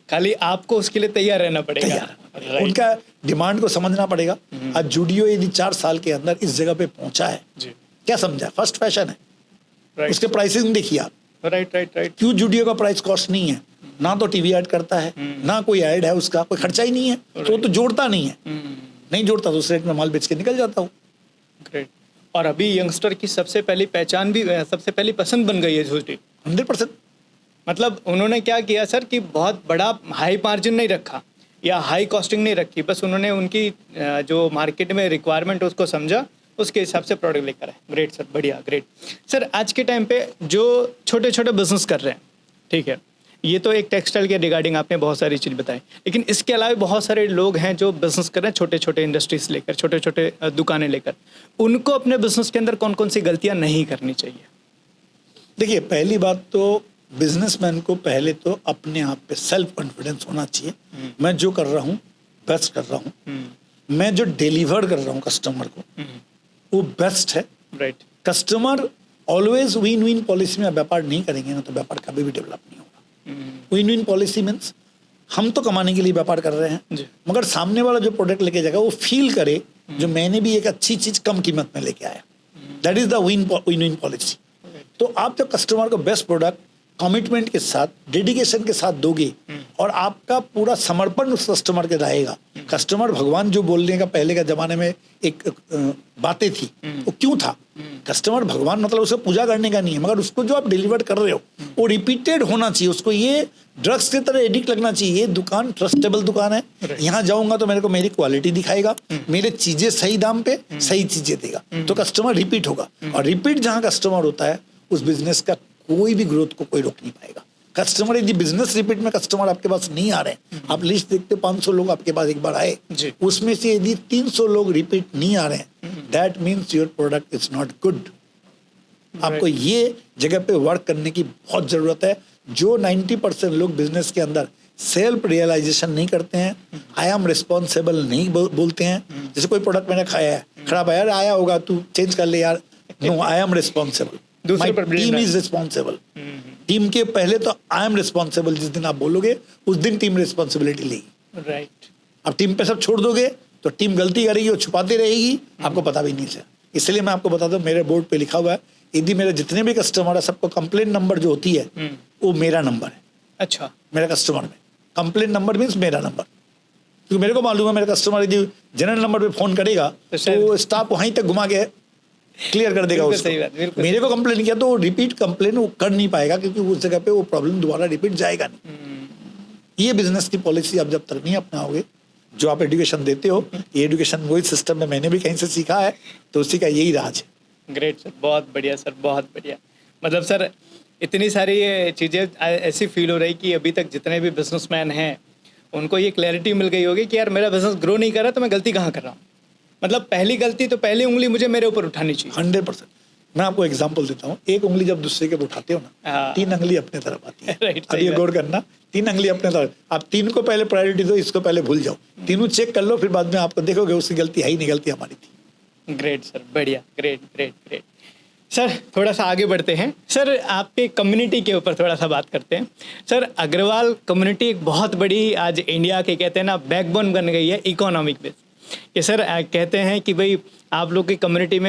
खाली आपको उसके लिए तैयार रहना पड़ेगा। तैयार Right. उनका डिमांड को समझना पड़ेगा। आज जूडियो यदि 4 साल के अंदर इस जगह पे पहुंचा है, जी क्या समझा, फर्स्ट फैशन है, राइट उसके प्राइसिंग देखिए आप। Right right right. क्यों जूडियो का प्राइस कॉस्ट नहीं है, ना तो टीवी ऐड करता है, ना कोई ऐड है, उसका कोई खर्चा ही नहीं है, तो वो तो जोड़ता नहीं है। नहीं जोड़ता तो उस रेट में माल बेच के निकल जाता हूँ। ग्रेट। और अभी यंगस्टर की सबसे पहली पहचान भी, सबसे पहली पसंद बन गई है जूडी। 100%। मतलब उन्होंने क्या किया सर कि बहुत बड़ा हाई मार्जिन नहीं रखा या हाई कॉस्टिंग नहीं रखी, बस उन्होंने उनकी जो मार्केट में रिक्वायरमेंट उसको समझा, उसके हिसाब से प्रोडक्ट लेकर आए। ग्रेट सर, बढ़िया, ग्रेट सर। आज के टाइम पे जो छोटे छोटे बिजनेस कर रहे हैं, ठीक है, ये तो एक टेक्सटाइल के रिगार्डिंग आपने बहुत सारी चीज़ बताई, लेकिन इसके अलावा बहुत सारे लोग हैं जो बिजनेस कर रहे हैं छोटे छोटे इंडस्ट्रीज लेकर, छोटे छोटे दुकानें लेकर। उनको अपने बिजनेस के अंदर कौन कौन सी गलतियाँ नहीं करनी चाहिए? देखिए, पहली बात तो बिजनेसमैन को पहले तो अपने आप पे सेल्फ कॉन्फिडेंस होना चाहिए। मैं जो कर रहा हूँ बेस्ट कर रहा हूँ, मैं जो डिलीवर कर रहा हूँ कस्टमर को वो बेस्ट है। Right. Customer always win win policy में व्यापार नहीं करेंगे ना तो व्यापार कभी भी डेवलप नहीं होगा। विन विन पॉलिसी मीन्स हम तो कमाने के लिए व्यापार कर रहे हैं, जी। मगर सामने वाला जो प्रोडक्ट लेके जाएगा वो फील करे जो मैंने भी एक अच्छी चीज कम कीमत में लेके आया। That is the win win policy. तो आप जब कस्टमर को बेस्ट प्रोडक्ट कमिटमेंट के साथ, डेडिकेशन के साथ दोगे और आपका पूरा समर्पण उस कस्टमर के रहेगा। कस्टमर भगवान जो बोलने का पहले का जमाने में एक बातें थी, वो क्यों था? कस्टमर भगवान मतलब उसे पूजा करने का नहीं है, मगर उसको जो आप डिलीवर कर रहे हो वो रिपीटेड होना चाहिए। उसको ये ड्रग्स की तरह एडिक्ट लगना चाहिए। ये दुकान ट्रस्टेबल दुकान है, यहाँ जाऊंगा तो मेरे को मेरी क्वालिटी दिखाएगा, मेरे चीजें सही दाम पे सही चीजें देगा, तो कस्टमर रिपीट होगा। और रिपीट जहाँ कस्टमर होता है उस बिजनेस का कोई भी ग्रोथ को कोई रोक नहीं पाएगा। कस्टमर यदि बिजनेस रिपीट में कस्टमर आपके पास नहीं आ रहे हैं, आप लिस्ट देखते 500 लोग आपके पास एक बार आए, उसमें से यदि 300 लोग रिपीट नहीं आ रहे हैं, that means your product is not good. आपको ये जगह पे वर्क करने की बहुत जरूरत है। जो 90% लोग बिजनेस के अंदर सेल्फ रियलाइजेशन नहीं करते हैं, आई एम रिस्पॉन्सिबल नहीं बोलते हैं। जैसे कोई प्रोडक्ट मैंने खाया है, खराब है, यार आया होगा तू चेंज कर ले यार, no, I am responsible, my team is responsible. Team के पहले तो आई एम रिस्पॉन्सिबल जिस दिन आप बोलोगे उस दिन टीम रिस्पॉन्सिबिलिटी लेगी। राइट। अब टीम पे सब छोड़ दोगे तो टीम गलती करेगी और छुपाती रहेगी, आपको पता भी नहीं चलेगा। इसलिए मैं आपको बताता हूँ, मेरे बोर्ड पे लिखा हुआ है, यदि मेरे जितने भी कस्टमर है सबको कंप्लेंट नंबर जो होती है वो मेरा नंबर है। अच्छा। मेरा कस्टमर में कंप्लेंट नंबर मीन्स मेरा नंबर, क्योंकि मेरे को मालूम है मेरा कस्टमर यदि जनरल नंबर पे फोन करेगा तो स्टाफ वहीं तक घुमा के क्लियर कर देगा बिल्कुल उसको। सही बात, बिल्कुल मेरे को कंप्लेन किया तो रिपीट कंप्लेन वो कर नहीं पाएगा, क्योंकि उस जगह पे वो प्रॉब्लम दोबारा रिपीट जाएगा नहीं। ये बिजनेस की पॉलिसी आप जब तक नहीं अपनाओगे, जो आप एजुकेशन देते हो, ये एजुकेशन वही सिस्टम है, मैंने भी कहीं से सीखा है, तो उसी का यही राज है। ग्रेट सर, बहुत बढ़िया सर, बहुत बढ़िया। मतलब सर इतनी सारी ये चीज़ें ऐसी फील हो रही कि अभी तक जितने भी बिजनेसमैन हैं उनको ये क्लैरिटी मिल गई होगी कि यार मेरा बिजनेस ग्रो नहीं कर रहा तो मैं गलती कहाँ कर रहा हूँ। मतलब पहली गलती तो पहली उंगली मुझे मेरे ऊपर उठानी चाहिए। 100%। मैं आपको एग्जांपल देता हूँ, एक उंगली जब दूसरे के उठाते हो ना, हाँ। 3 उंगली अपने तरफ आती है। राइट, अब सही ये बात। गौर करना, 3 उंगली अपने तरफ, आप 3 को पहले प्रायोरिटी दो, इसको पहले भूल जाओ, तीनों चेक कर लो, फिर बाद में आपको देखोगे उसकी गलती है ही नहीं, गलती हमारी थी। ग्रेट सर, बढ़िया, ग्रेट ग्रेट ग्रेट। सर थोड़ा सा आगे बढ़ते हैं। सर आपके कम्युनिटी के ऊपर थोड़ा सा बात करते हैं। सर अग्रवाल कम्युनिटी एक बहुत बड़ी आज इंडिया के कहते हैं ना बैकबोन बन गई है इकोनॉमिक बेस। कि सर कहते हैं कि भाई आप लोग की कम्युनिटी